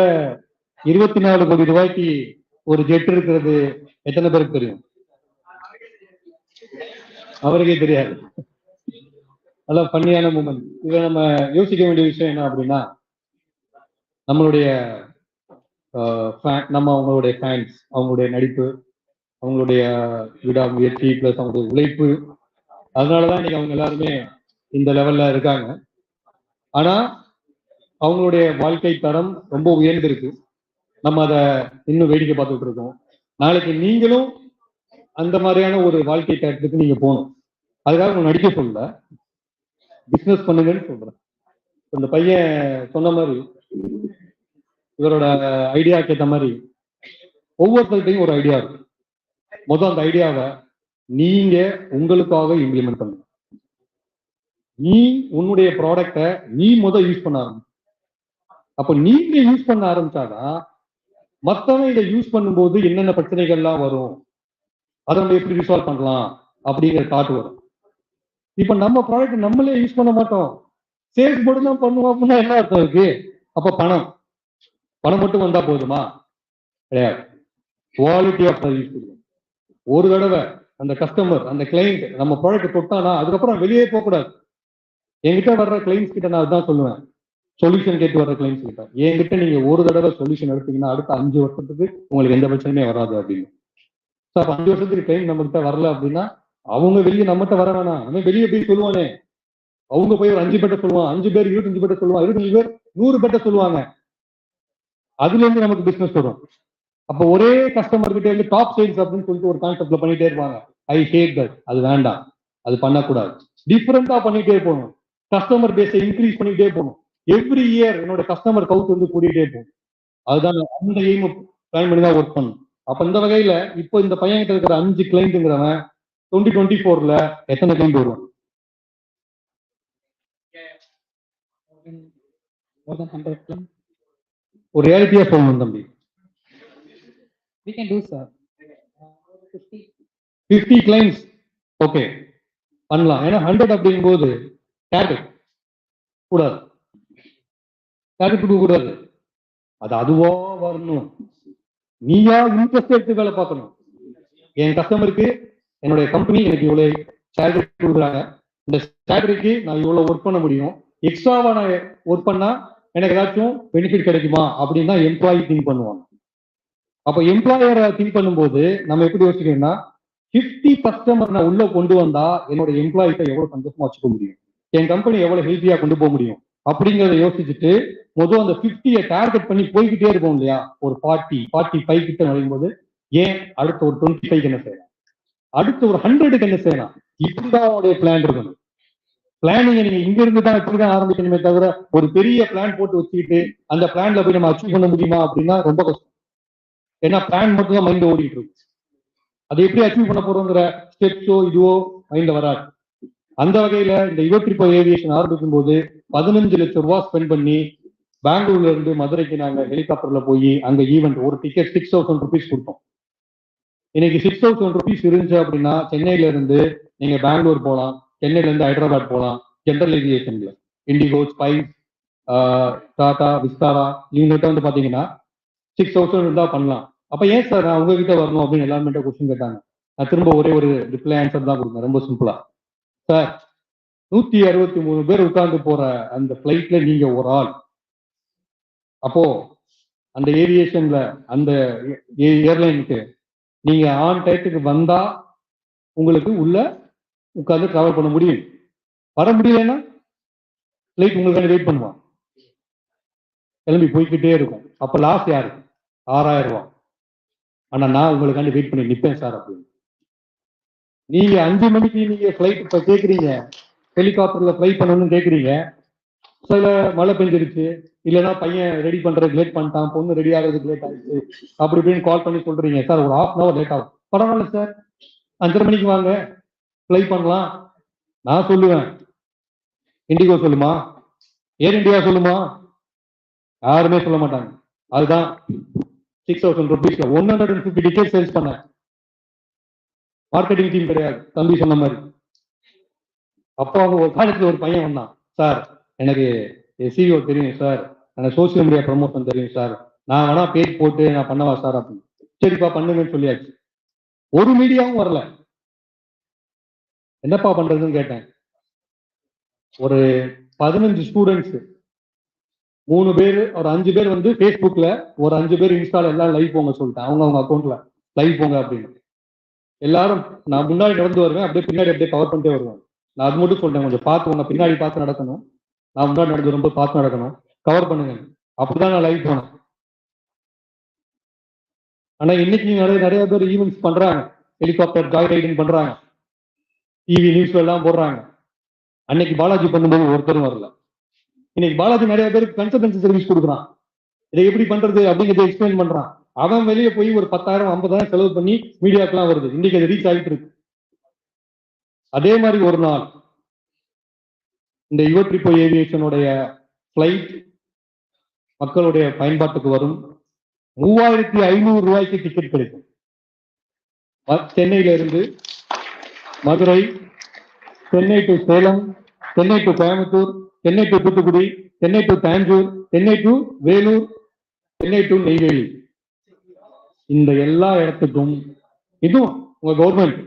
24 கோடி ரூபாய்க்கு ஒரு ஜெட் இருக்கிறது எத்தனை பேருக்கு தெரியும்? அவருக்கே தெரியாது. நல்ல ஃபன்னியான மூமெண்ட். இதை நம்ம யோசிக்க வேண்டிய விஷயம் என்ன அப்படின்னா, நம்மளுடைய நம்ம அவங்களுடைய ஃபேன்ஸ், அவங்களுடைய நடிப்பு, அவங்களுடைய விடாமுயற்சி பிளஸ் அவங்களுடைய உழைப்பு, அதனாலதான் இன்னைக்கு அவங்க எல்லாருமே இந்த லெவல்ல இருக்காங்க. ஆனா அவங்களுடைய வாழ்க்கை தரம் ரொம்ப உயர்ந்திருக்கு. நம்ம அதை இன்னும் வேடிக்கை பார்த்துட்டு இருக்கோம். நாளைக்கு நீங்களும் அந்த மாதிரியான ஒரு வாழ்க்கை தரத்துக்கு நீங்க போகணும். அதுக்காக உங்க நடிக்க சொல்லல, பிசினஸ் பண்ணுங்கன்னு சொல்றேன். இந்த பையன் சொன்ன மாதிரி இவரோட ஐடியாக்கு ஏற்ற மாதிரி ஒவ்வொருத்தர்கிட்டையும் ஒரு ஐடியா இருக்கு. முதல் அந்த ஐடியாவை நீங்க உங்களுக்காக இம்ப்ளிமெண்ட் பண்ணுங்க. நீ உன்னுடைய ப்ராடக்டை நீ யூஸ் பண்ண ஆரம்பி. அப்ப நீங்க யூஸ் பண்ண ஆரம்பிச்சாதான் மத்தவங்க இதை யூஸ் பண்ணும்போது என்னென்ன பிரச்சனைகள்லாம் வரும், அதை நம்ம எப்படி ரிசால்வ் பண்ணலாம் அப்படிங்கிற தாட் வரும். இப்ப நம்ம ப்ராடக்ட் நம்மளே யூஸ் பண்ண மாட்டோம், சேல்ஸ் மட்டும் தான் பண்ணுவோம் அப்படின்னா என்ன அர்த்தம் இருக்கு? அப்ப பணம் மட்டும் வந்தா போதுமா? கிடையாது. Quality of service. ஒரு தடவை அந்த கஸ்டமர் அந்த கிளைண்ட் நம்ம ப்ராடக்ட் தொட்டானா அதுக்கப்புறம் வெளியே போகக்கூடாது. என்கிட்ட வர்ற கிளைண்ட்ஸ் கிட்ட நான் அதுதான் சொல்லுவேன், சொல்யூஷன் கேட்டு வர்ற கிளைண்ட்ஸ் கிட்ட, என்கிட்ட நீங்க ஒரு தடவை சொல்யூஷன் எடுத்தீங்கன்னா அடுத்த 5 வருஷத்துக்கு உங்களுக்கு எந்த பிரச்சனையுமே வராது அப்படின்னு. ஸோ அப்ப 5 வருஷத்துக்கு கிளைண்ட் நம்ம கிட்ட வரல அப்படின்னா அவங்க வெளியே நம்மகிட்ட வர வேணாம், அவன் வெளியே போய் சொல்லுவானே, அவங்க போய் ஒரு 5 பேர்ட்ட சொல்லுவான், 5 பேர் 25 பேர்ட்ட சொல்லுவான், 25 பேர் 100 பேர்ட்ட சொல்லுவாங்க. அதுல இருந்து நமக்கு பிசினஸ் வரும். அப்ப ஒரே கஸ்டமர் கிட்ட இருந்து டாப் சேல்ஸ் அப்படின்னு சொல்லிட்டு ஒரு கான்செப்ட்ல பண்ணிட்டே இருப்பாங்க. ஐ ஹேட் தட். அது வேண்டாம், அது பண்ணக்கூடாது. டிஃபரெண்டா பண்ணிட்டே போகணும், கஸ்டமர் பேஸை இன்க்ரீஸ் பண்ணிட்டே போகணும். எவ்ரி இயர் என்னோட கஸ்டமர் கவுண்ட் வந்து கூட்டிகிட்டே போகும். அதுதான் அந்த எய்ம் பிளான் பண்ணி தான் ஒர்க் பண்ணணும். அப்ப இந்த வகையில இப்போ இந்த பையன் கிட்ட இருக்கிற 5 கிளைண்ட்ங்கிறவன் 2024ல எத்தனை கிளைண்ட் வருவான்? More than 100 claims. ஒரு ரியாலிட்டியா சொல்லணும் தம்பி. We can do, sir. 50 clients okay பண்ணலாம். ஏன்னா 100 அப்படிங்கும்போது டார்கெட் கூடாது, டார்கெட் கொடுக்க கூடாது, அது அதுவா வரணும். நீயா இன்ட்ரெஸ்ட் எடுத்து வேலை பார்க்கணும். என் கஸ்டமருக்கு என்னுடைய கம்பெனி எனக்கு இவ்வளவு சேலரி கொடுக்குறாங்க, இந்த சேலரிக்கு நான் இவ்வளவு ஒர்க் பண்ண முடியும், எக்ஸ்ட்ராவா நான் ஒர்க் பண்ணா எனக்கு ஏதாச்சும் பெனிஃபிட் கிடைக்குமா அப்படின்னு தான் எம்ப்ளாயி திங்க் பண்ணுவாங்க. அப்ப எம்ப்ளாயரை திங்க் பண்ணும்போது நம்ம எப்படி யோசிக்கணும்னா 50 கஸ்டமர் நான் உள்ள கொண்டு வந்தா என்னோட எம்ப்ளாயிட்ட எவ்வளவு சந்தோஷமா வச்சுக்க முடியும், என் கம்பெனி எவ்வளவு ஹெல்த்தியா கொண்டு போக முடியும் அப்படிங்கிறத யோசிச்சுட்டு முதல் அந்த 50 டார்கெட் பண்ணி போய்கிட்டே இருக்கும் இல்லையா. ஒரு 45 கிட்ட நுழையும் போது ஏன் அடுத்த ஒரு 25 என்ன செய்யலாம், அடுத்த ஒரு 100க்கு என்ன செய்யலாம், இப்படிதான் அவனுடைய பிளான் இருக்கணும். பிளானிங் நீங்க இங்க இருந்து தான் இப்படிதான் ஆரம்பிக்கணுமே தவிர ஒரு பெரிய பிளான் போட்டு வச்சுக்கிட்டு அந்த பிளான்ல போய் நம்ம அச்சீவ் பண்ண முடியுமா அப்படின்னா ரொம்ப கஷ்டம். ஏன்னா பிளான் மட்டும் தான் மைண்ட் ஓடிட்டு இருக்கு, அதை எப்படி அச்சீவ் பண்ண போறோங்கிற ஸ்டெப்ஸோ இதுவோ மைண்ட்ல வராது. அந்த வகையில இந்த யுவட்ரிப்போ ஏவியேஷன் ஆரம்பிக்கும் போது 15 லட்சம் ரூபாய் ஸ்பெண்ட் பண்ணி பெங்களூர்ல இருந்து மதுரைக்கு நாங்க ஹெலிகாப்டர்ல போய் அங்க ஈவெண்ட் ஒரு டிக்கெட் 6000 ருபீஸ் கொடுத்தோம். இன்னைக்கு 6000 ருபீஸ் இருந்துச்சு அப்படின்னா சென்னையில இருந்து நீங்க பெங்களூர் போகலாம், சென்னையில இருந்து ஹைதராபாத் போகலாம். ஜென்ரல் ஏவியேஷன்ல இண்டிகோ, ஸ்பைஸ், டாடா, விஸ்தாரா இவங்ககிட்ட வந்து பாத்தீங்கன்னா 6000 இருந்தா பண்ணலாம். அப்ப ஏன் சார் நான் உங்ககிட்ட வரணும் அப்படின்னு எல்லாருமே கொஸ்டின் கேட்டாங்க. நான் திரும்ப ஒரே ஒரு ரிப்ளை ஆன்சர் தான் கொடுங்க, ரொம்ப சிம்பிளா. சார் 163 பேர் உட்கார்ந்து போற அந்த பிளைட்ல நீங்க ஒரு ஆள். அப்போ அந்த ஏவியேஷன்ல அந்த ஏர்லைனுக்கு நீங்க ஆன் டயத்துக்கு வந்தா உங்களுக்கு உள்ள உட்கார்ந்து டிராவல் பண்ண முடியும். வர முடியலன்னா பிளைட் உங்களுக்கு வெயிட் பண்ணுவான், கிளம்பி போய்கிட்டே இருக்கும். அப்ப லாஸ் யாரு? 6000 ரூபாய். ஆனா நான் உங்களுக்காண்டி வெயிட் பண்ணி நிற்பேன் சார் அப்படின்னு. நீங்க 5 மணிக்கு நீங்க பிளைட் இப்ப கேக்குறீங்க, ஹெலிகாப்டர்ல ஃப்ளை பண்ணணும்னு கேக்குறீங்க, சில மழை பெஞ்சிருச்சு, இல்லைன்னா பையன் ரெடி பண்றதுக்கு லேட் பண்ணிட்டான், பொண்ணு ரெடி ஆகிறதுக்கு லேட் ஆயிடுச்சு, அப்படி இப்படின்னு கால் பண்ணி சொல்றீங்க, சார் ஒரு 1/2 hour லேட் ஆகும். பரவாயில்ல சார், 5:30 மணிக்கு வாங்க, ஃப்ளை பண்ணலாம். நான் சொல்லுவேன், இண்டிகோ சொல்லுமா, ஏர் இண்டியா சொல்லுமா? யாருமே சொல்ல மாட்டாங்க. அதுதான் 6000 ருபீஸ்ல 150 டிக்கெட் சேல்ஸ் பண்ண. மார்க்கெட்டிங் டீம் கிடையாது, தம்பி சொன்ன மாதிரி. அப்போ அவங்க ஒரு காலத்துல ஒரு பையன் வந்தான், சார் எனக்கு சிஓ தெரியும் சார், எனக்கு சோசியல் மீடியா ப்ரமோஷன் தெரியும் சார், நான் வேணா பேஜ் போட்டு நான் பண்ணவா சார் அப்படின்னு. சரிப்பா பண்ணுங்கன்னு சொல்லியாச்சு. ஒரு மீடியாவும் வரல. என்னப்பா பண்றதுன்னு கேட்டேன். ஒரு 15 ஸ்டூடெண்ட்ஸ், 3 பேர் ஒரு 5 பேர் வந்து ஃபேஸ்புக்ல, ஒரு 5 பேர் இன்ஸ்டால எல்லாம் லைவ் போங்க சொல்லிட்டேன். அவங்க அக்கௌண்ட்ல லைவ் போங்க அப்படின்னு. எல்லாரும் நான் முன்னாடி நடந்து வருவேன், அப்படியே பின்னாடி அப்படியே கவர் பண்ணிட்டே வருவேன். நான் அது மட்டும் சொல்றேன், கொஞ்சம் பார்த்து உங்க பின்னாடி பார்த்து நடக்கணும், நான் முன்னாடி நடந்து ரொம்ப பார்த்து நடக்கணும், கவர் பண்ணுங்க. அப்படிதான் நான் லைவ் போனேன். ஆனா இன்னைக்கு நிறைய பேர் ஈவெண்ட்ஸ் பண்றாங்க, ஹெலிகாப்டர் ஜாய் ரைடிங் பண்றாங்க, டிவி நியூஸ்ல எல்லாம் போடுறாங்க. அன்னைக்கு பாலாஜி பண்ணும்போது ஒருத்தரும் வரல. இன்னைக்கு பாலாஜி நிறைய பேருக்கு கன்சல்டன்சி சர்வீஸ் கொடுக்குறான், இதை எப்படி பண்றது அப்படிங்கிறத எக்ஸ்பிளைன் பண்றான். அவன் வெளியே போய் ஒரு 10,000 50,000 செலவு பண்ணி மீடியாக்கெல்லாம் வருது. இன்னைக்கு அது ரீச் ஆகிட்டு இருக்கு. அதே மாதிரி ஒரு நாள் இந்த யுவட்ரிப்போ ஏவியேஷனுடைய ஃபிளைட் மக்களுடைய பயன்பாட்டுக்கு வரும். 3500 ரூபாய்க்கு டிக்கெட் கிடைக்கும். சென்னையில இருந்து Madurai, Chennai to Salem, Chennai to Coimbatore, Chennai to Thoothukudi, Chennai to Thanjur, Chennai to Vellore, Chennai to Neyveli. இந்த எல்லா இடத்துக்கும் இதுவும் உங்க கவர்மெண்ட்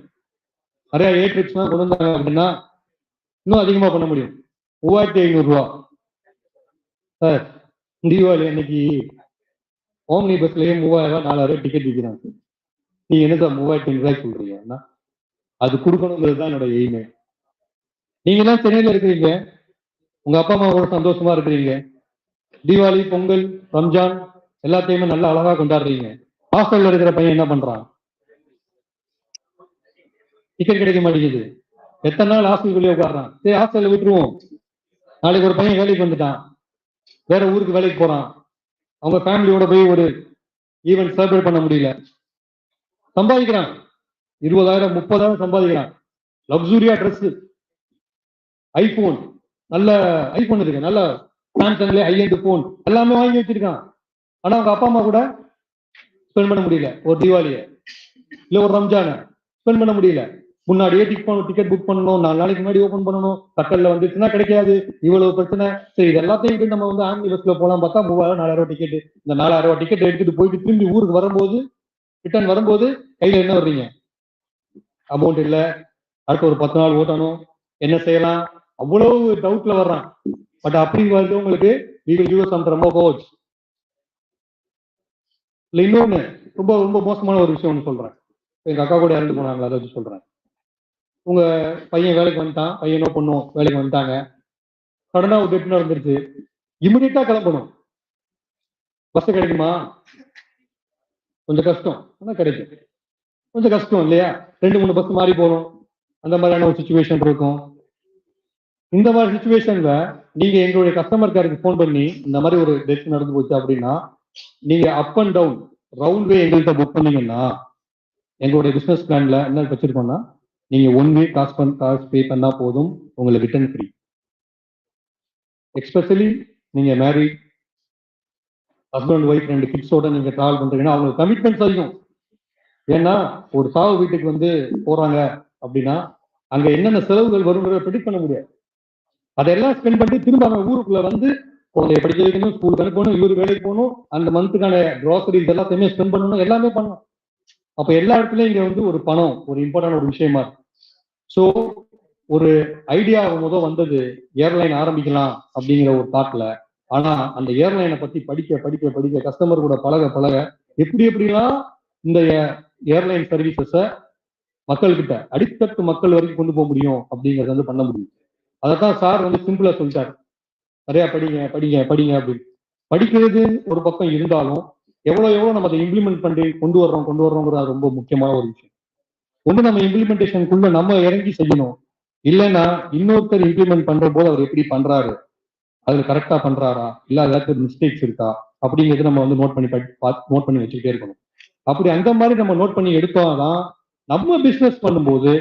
நிறைய ஏட்ரிப்ஸ்லாம் கொண்டு வந்தாங்க அப்படின்னா இன்னும் அதிகமா பண்ண முடியும். 3500 ரூபா சார். தீபாவளி அன்னைக்கு ஓம்னி பஸ்லயே 3000 4000 டிக்கெட் விற்கிறாங்க. நீங்க என்ன சார் 3500 ரூபாய்க்கு சொல்றீங்க? அது கொடுக்கணுங்கிறது தான் என்னோட எய்மே. நீங்க எல்லாம் சென்னையில இருக்கிறீங்க, உங்க அப்பா அம்மா கூட சந்தோஷமா இருக்கிறீங்க, தீபாவளி, பொங்கல், ரம்ஜான் எல்லாத்தையுமே நல்லா அழகா கொண்டாடுறீங்க. ஹாஸ்டல்ல இருக்கிற பையன் என்ன பண்றான்? டிக்கெட் கிடைக்க மாட்டேங்குது. எத்தனை நாள் ஹாஸ்டலுக்குள்ளே உட்காடுறான். சரி, ஹாஸ்டல்ல விட்டுருவோம். நாளைக்கு ஒரு பையன் வேலைக்கு வந்துட்டான், வேற ஊருக்கு வேலைக்கு போறான், அவங்க ஃபேமிலியோட போய் ஒரு ஈவென்ட் செலிப்ரேட் பண்ண முடியல, சம்பாதிக்கிறான் 20,000 30,000 சம்பாதிக்கிறான். லக்ஸூரியா ட்ரெஸ், ஐபோன், நல்ல ஐபோன் இருக்கு, நல்ல சாம்சங்ல ஹைஎண்ட் போன் எல்லாமே வாங்கி வச்சிருக்கான். ஆனா அவங்க அப்பா அம்மா கூட ஸ்பெண்ட் பண்ண முடியல. ஒரு தீபாவளிய இல்ல ஒரு ரம்ஜான ஸ்பெண்ட் பண்ண முடியல. முன்னாடியே டிக்கெட் புக் பண்ணணும், 4 நாளைக்கு முன்னாடி ஓபன் பண்ணணும், கட்டல்ல வந்துச்சுன்னா கிடைக்காது, இவ்வளவு பிரச்சனை. சரி, இது எல்லாத்தையும் விட்டு நம்ம வந்து ஆம்னி பஸ்ல போலாம் பார்த்தா 3000 4000 டிக்கெட். இந்த 4000 டிக்கெட் எடுத்துட்டு போயிட்டு திரும்பி ஊருக்கு வரும்போது, ரிட்டர்ன் வரும்போது கையில என்ன வர்றீங்க? அமௌண்ட் இல்ல, அடுத்த ஒரு 10 நாள் ஓட்டணும், என்ன செய்யலாம், அவ்வளவு டவுட்ல வர்றான். பட் அப்படி வந்து உங்களுக்கு இல்ல. இன்னொன்னு ரொம்ப ரொம்ப மோசமான ஒரு விஷயம் ஒன்று சொல்றேன். எங்க அக்கா கூட இறந்து போனாங்களா, அதை வச்சு சொல்றேன். உங்க பையன் வேலைக்கு வந்துட்டான், பையனோ பொண்ணோ வேலைக்கு வந்துட்டாங்க, சடனா ஒரு டெட் நடந்துருச்சு, இமிடியட்டா கிளம்பணும். பஸ் கிடைக்குமா? கொஞ்சம் கஷ்டம், ஆனா கிடைக்கும். கொஞ்சம் கஷ்டம் இல்லையா? 2-3 பஸ் மாறி போகணும். அந்த மாதிரியான ஒரு சுச்சுவேஷன் இருக்கும். இந்த மாதிரி சுச்சுவேஷன்ல நீங்க எங்களுடைய கஸ்டமர் கேருக்கு ஃபோன் பண்ணி இந்த மாதிரி ஒரு டெத் நடந்து போச்சு அப்படின்னா, நீங்க அப் அண்ட் டவுன் ரவுண்ட் வே எங்கள்கிட்ட புக் பண்ணீங்கன்னா, எங்களுடைய பிசினஸ் பிளான்ல என்ன வச்சிருக்கோம்னா, நீங்க 1 வே காசு பே பண்ணா போதும், உங்களுக்கு ரிட்டர்ன் ஃப்ரீ. எக்ஸ்பெஷலி நீங்க மேரிட், ஹஸ்பண்ட் ஒய்ஃப் 2 கிட்ஸோட நீங்க டிராவல் பண்றீங்கன்னா அவங்களுக்கு கமிட்மெண்ட்ஸ் அதிகம். ஏன்னா ஒரு சாவு வீட்டுக்கு வந்து போறாங்க அப்படின்னா அங்க என்னென்ன செலவுகள் வருங்கிறத ப்ரெடிக்ட் பண்ண முடியாது. அதெல்லாம் ஸ்பெண்ட் பண்ணிட்டு திரும்ப அவங்க ஊருக்குள்ள வந்து குழந்தைய படிக்க வைக்கணும், ஸ்கூலுக்கு அனுப்பணும், இவரு வேலைக்கு போகணும், அந்த மந்த்துக்கான க்ராசரிஸ் எல்லாத்தையுமே ஸ்பெண்ட் பண்ணணும், எல்லாமே பண்ணணும். அப்ப எல்லா இடத்துலயும் இங்க வந்து ஒரு பணம் ஒரு இம்பார்ட்டன்ட் ஒரு விஷயமா இருக்கு. ஸோ ஒரு ஐடியா வந்தது ஏர்லைன் ஆரம்பிக்கலாம் அப்படிங்கிற ஒரு தாட்ல. ஆனா அந்த ஏர்லைனை பத்தி படிக்க படிக்க படிக்க கஸ்டமர் கூட பழக பழக எப்படிலாம் இந்த ஏர்லைன் சர்வீசஸ மக்கள்கிட்ட அடித்தட்டு மக்கள் வரைக்கும் கொண்டு போக முடியும் அப்படிங்கறத வந்து பண்ண முடியும். அதைத்தான் சார் வந்து சிம்பிளா சொல்லிட்டாரு, நிறைய படிங்க படிங்க படிங்க அப்படின்னு. படிக்கிறது ஒரு பக்கம் இருந்தாலும் எவ்வளவு நம்ம அதை இம்ப்ளிமெண்ட் பண்ணி கொண்டு வர்றோங்கிறது ரொம்ப முக்கியமான ஒரு விஷயம். ஒண்ணு நம்ம இம்ப்ளிமெண்டேஷனுக்குள்ள நம்ம இறங்கி செய்யணும். இல்லைன்னா இன்னொருத்தர் இம்ப்ளிமெண்ட் பண்ற போது அவர் எப்படி பண்றாரு, அதுல கரெக்டா பண்றாரா, இல்ல ஏதாச்சும் மிஸ்டேக்ஸ் இருக்கா அப்படிங்கிறது நம்ம வந்து நோட் பண்ணி வச்சுக்கிட்டே இருக்கணும். அப்படி அந்த மாதிரி நம்ம நோட் பண்ணி எடுத்தாதான் நம்ம பிசினஸ் பண்ணும்போது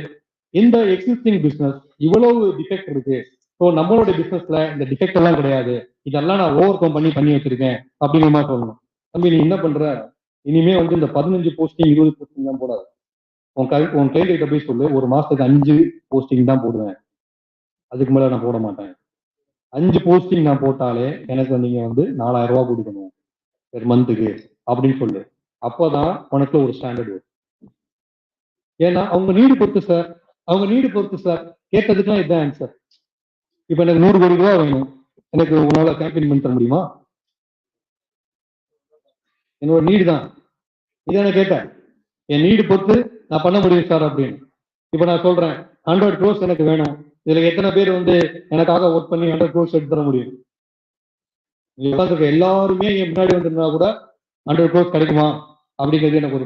இந்த எக்ஸிஸ்டிங் பிசினஸ் இவ்வளவு டிஃபெக்ட் இருக்கு, ஸோ நம்மளோட பிசினஸ்ல இந்த டிஃபெக்ட் எல்லாம் கிடையாது, இதெல்லாம் நான் ஓவர் கம் பண்ணி வச்சிருக்கேன் அப்படிங்கிற மாதிரி சொல்லணும். தம்பி நீ என்ன பண்ற, இனிமே வந்து இந்த 15 போஸ்டிங் 20 போஸ்டிங் தான் போடாது. உன் கிளைண்ட் கிட்ட போய் சொல்லு, ஒரு மாசத்துக்கு 5 போஸ்டிங் தான் போடுவேன், அதுக்கு மேல நான் போட மாட்டேன். 5 போஸ்டிங் நான் போட்டாலே எனக்கு நீங்க வந்து 4000 ரூபாய் கொடுக்கணும் பெர் மந்த்துக்கு அப்படின்னு சொல்லு. அப்போதான் உனக்கு ஒரு ஸ்டாண்டர்ட் வரும். ஏன்னா அவங்க நீடு பொறுத்து சார் கேட்டதுக்குலாம் இதுதான் ஆன்சர். இப்ப எனக்கு 100 கோடி ரூபாய் வேணும், எனக்கு உங்களால கேம்பெயின் பண்ணி தர முடியுமா? என்னோட நீடு தான் இதை கேட்டேன், என் நீடு பொறுத்து நான் பண்ண முடியும் சார் அப்படின்னு. இப்ப நான் சொல்றேன் 100 crores எனக்கு வேணும், இதுல எத்தனை பேர் வந்து எனக்காக ஒர்க் பண்ணி 100 crores எடுத்து தர முடியும்? எல்லாருமே என் முன்னாடி வந்திருந்தா கூட 100 crores கிடைக்குமா அப்படிங்கிறது எனக்கு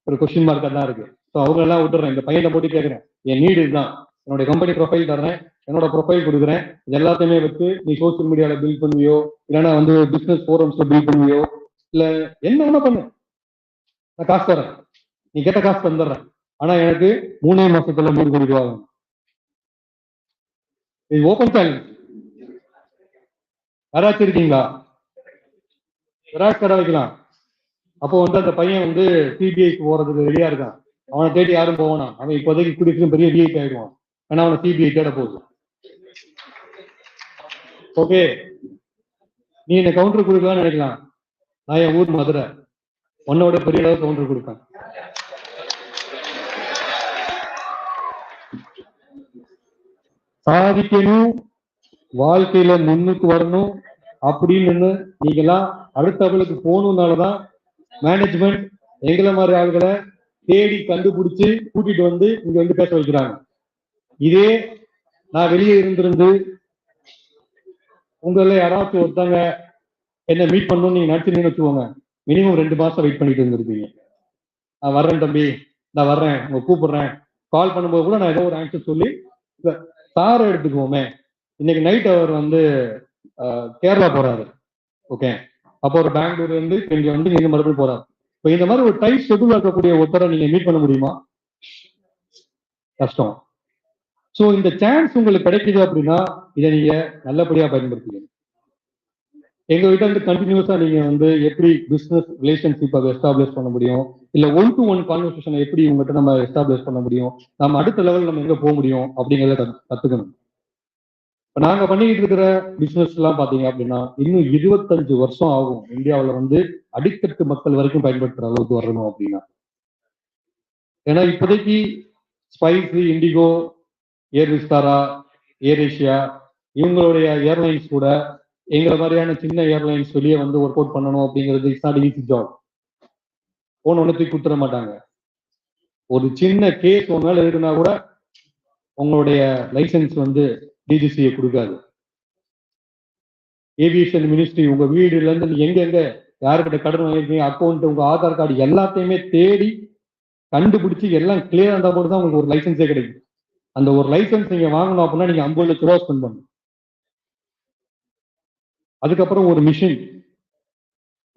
ஒரு கொஸ்டின் மார்க்கா தான் இருக்கு. ஸோ அவங்க எல்லாம் விட்டுறேன், இந்த பையனை போட்டு கேட்கறேன், என் நீடு இதுதான், என்னுடைய கம்பெனி ப்ரொஃபைல் தர்றேன், என்னோட ப்ரொஃபைல் கொடுக்குறேன், இது எல்லாத்தையுமே வச்சு நீ சோசியல் மீடியால பில்ட் பண்ணுவியோ, இல்லைன்னா வந்து பிசினஸ் ஃபோரம்ஸ்ல பில்ட் பண்ணுவியோ, இல்ல என்ன வேணா பண்ணு, நான் காசு தரேன், நீ கேட்ட காசு தந்துடுறேன். ஆனா எனக்கு 3 மாசத்துல 100 கோடி ரூபா வேணும். இது ஓப்பன் சேலஞ்ச். யாராச்சும் இருக்கீங்களா? ஜெராக்ஸ் கடை வைக்கலாம். அப்போ வந்து அந்த பையன் வந்து சிபிஐக்கு போறதுக்கு ரெடியா இருக்கான். அவனை தேடி யாரும் போவானா? அவன் இப்போதைக்கு குடிக்கும் பெரிய விஐபி ஆயிடுவான். ஏன்னா அவனை சிபிஐ தேட போகுது. ஓகே, நீ இந்த கவுண்டர் கொடுக்கலாம்னு நினைக்கலாம். நான் என் ஊர் மதுரை, உன்னோட பெரிய அளவு கவுண்டர் கொடுப்பேன். சாதிக்கணும், வாழ்க்கையில முன்னுக்கு வரணும் அப்படின்னு நீங்கெல்லாம் அடுத்த லெவலுக்கு போகணும்னாலதான் மேனேஜ்மெண்ட் எங்களை மாதிரி ஆளுகளை தேடி கண்டுபிடிச்சு கூட்டிட்டு வந்து இங்க வந்து பேச வைக்கிறாங்க. இதே நான் வெளியே இருந்திருந்து உங்கள யாராச்சும் ஒருத்தங்க என்ன மீட் பண்ணணும்னு நீங்க நினைச்சிருந்தீங்கன்னு வச்சுக்கோங்க, மினிமம் 2 மாசம் வெயிட் பண்ணிட்டு இருந்திருப்பீங்க. நான் வர்றேன் தம்பி, நான் வர்றேன், உங்க கூப்பிடுறேன், கால் பண்ணும்போது கூட நான் ஏதோ ஒரு ஆன்சர் சொல்லி. சாரை எடுத்துக்குவோமே, இன்னைக்கு நைட் அவர் வந்து கேரளா போறாரு. ஓகே, அப்போ ஒரு பெங்களூர் வந்து இங்க வந்து நீங்க மறுபடியும் போறாரு. இப்போ இந்த மாதிரி ஒரு டைட் ஷெட்யூல் இருக்கக்கூடிய ஒருத்தரை நீங்க மீட் பண்ண முடியுமா? கஷ்டம். ஸோ இந்த சான்ஸ் உங்களுக்கு கிடைக்குது அப்படின்னா இதை நீங்க நல்லபடியா பயன்படுத்திக்கணும். எங்க கிட்ட வந்து கண்டினியூஸா நீங்க வந்து எப்படி பிசினஸ் ரிலேஷன்ஷிப்பை எஸ்டாப்ளிஷ் பண்ண முடியும், இல்ல 1-to-1 கான்வர்சேஷனை எப்படி உங்ககிட்ட நம்ம எஸ்டாப்ளிஷ் பண்ண முடியும், நம்ம அடுத்த லெவல் நம்ம எங்க போக முடியும் அப்படிங்கிறத கத்துக்கணும். இப்போ நாங்க பண்ணிட்டு இருக்கிற பிசினஸ் எல்லாம் பாத்தீங்க அப்படின்னா இன்னும் 25 வருஷம் ஆகும் இந்தியாவில வந்து அடித்தட்டு மக்கள் வரைக்கும் பயன்படுத்துற அளவுக்கு வரணும் அப்படின்னா. ஏன்னா இப்போதைக்கு ஸ்பைஸ், இண்டிகோ, ஏர் விஸ்தாரா, ஏர் ஏஷியா இவங்களுடைய ஏர்லைன்ஸ் கூட எங்களை மாதிரியான சின்ன ஏர்லைன்ஸ் வெளியே வந்து ஒர்க் அவுட் பண்ணணும் அப்படிங்கிறது இட்ஸ் நாட் ஈஸி ஜாப். போன ஒன்று தூக்கி கொடுத்துட மாட்டாங்க. ஒரு சின்ன கேஸ் ஒன்று மேல இருக்குன்னா கூட உங்களுடைய லைசன்ஸ் வந்து டிஜிசியை கொடுக்காது. ஏவியேஷன் மினிஸ்ட்ரி உங்க வீடுல இருந்து எங்க எங்க யாருக்கிட்ட கடன் வாங்கிருக்கீங்க, அக்கௌண்ட், உங்க ஆதார் கார்டு எல்லாத்தையுமே தேடி கண்டுபிடிச்சு எல்லாம் கிளியர் இருந்தா போது தான் உங்களுக்கு ஒரு லைசன்ஸே கிடைக்கும். அந்த ஒரு லைசன்ஸ் நீங்க வாங்கணும் அப்படின்னா நீங்க 50 லட்ச ரூபா ஸ்பெண்ட் பண்ணணும். அதுக்கப்புறம் ஒரு மிஷின்,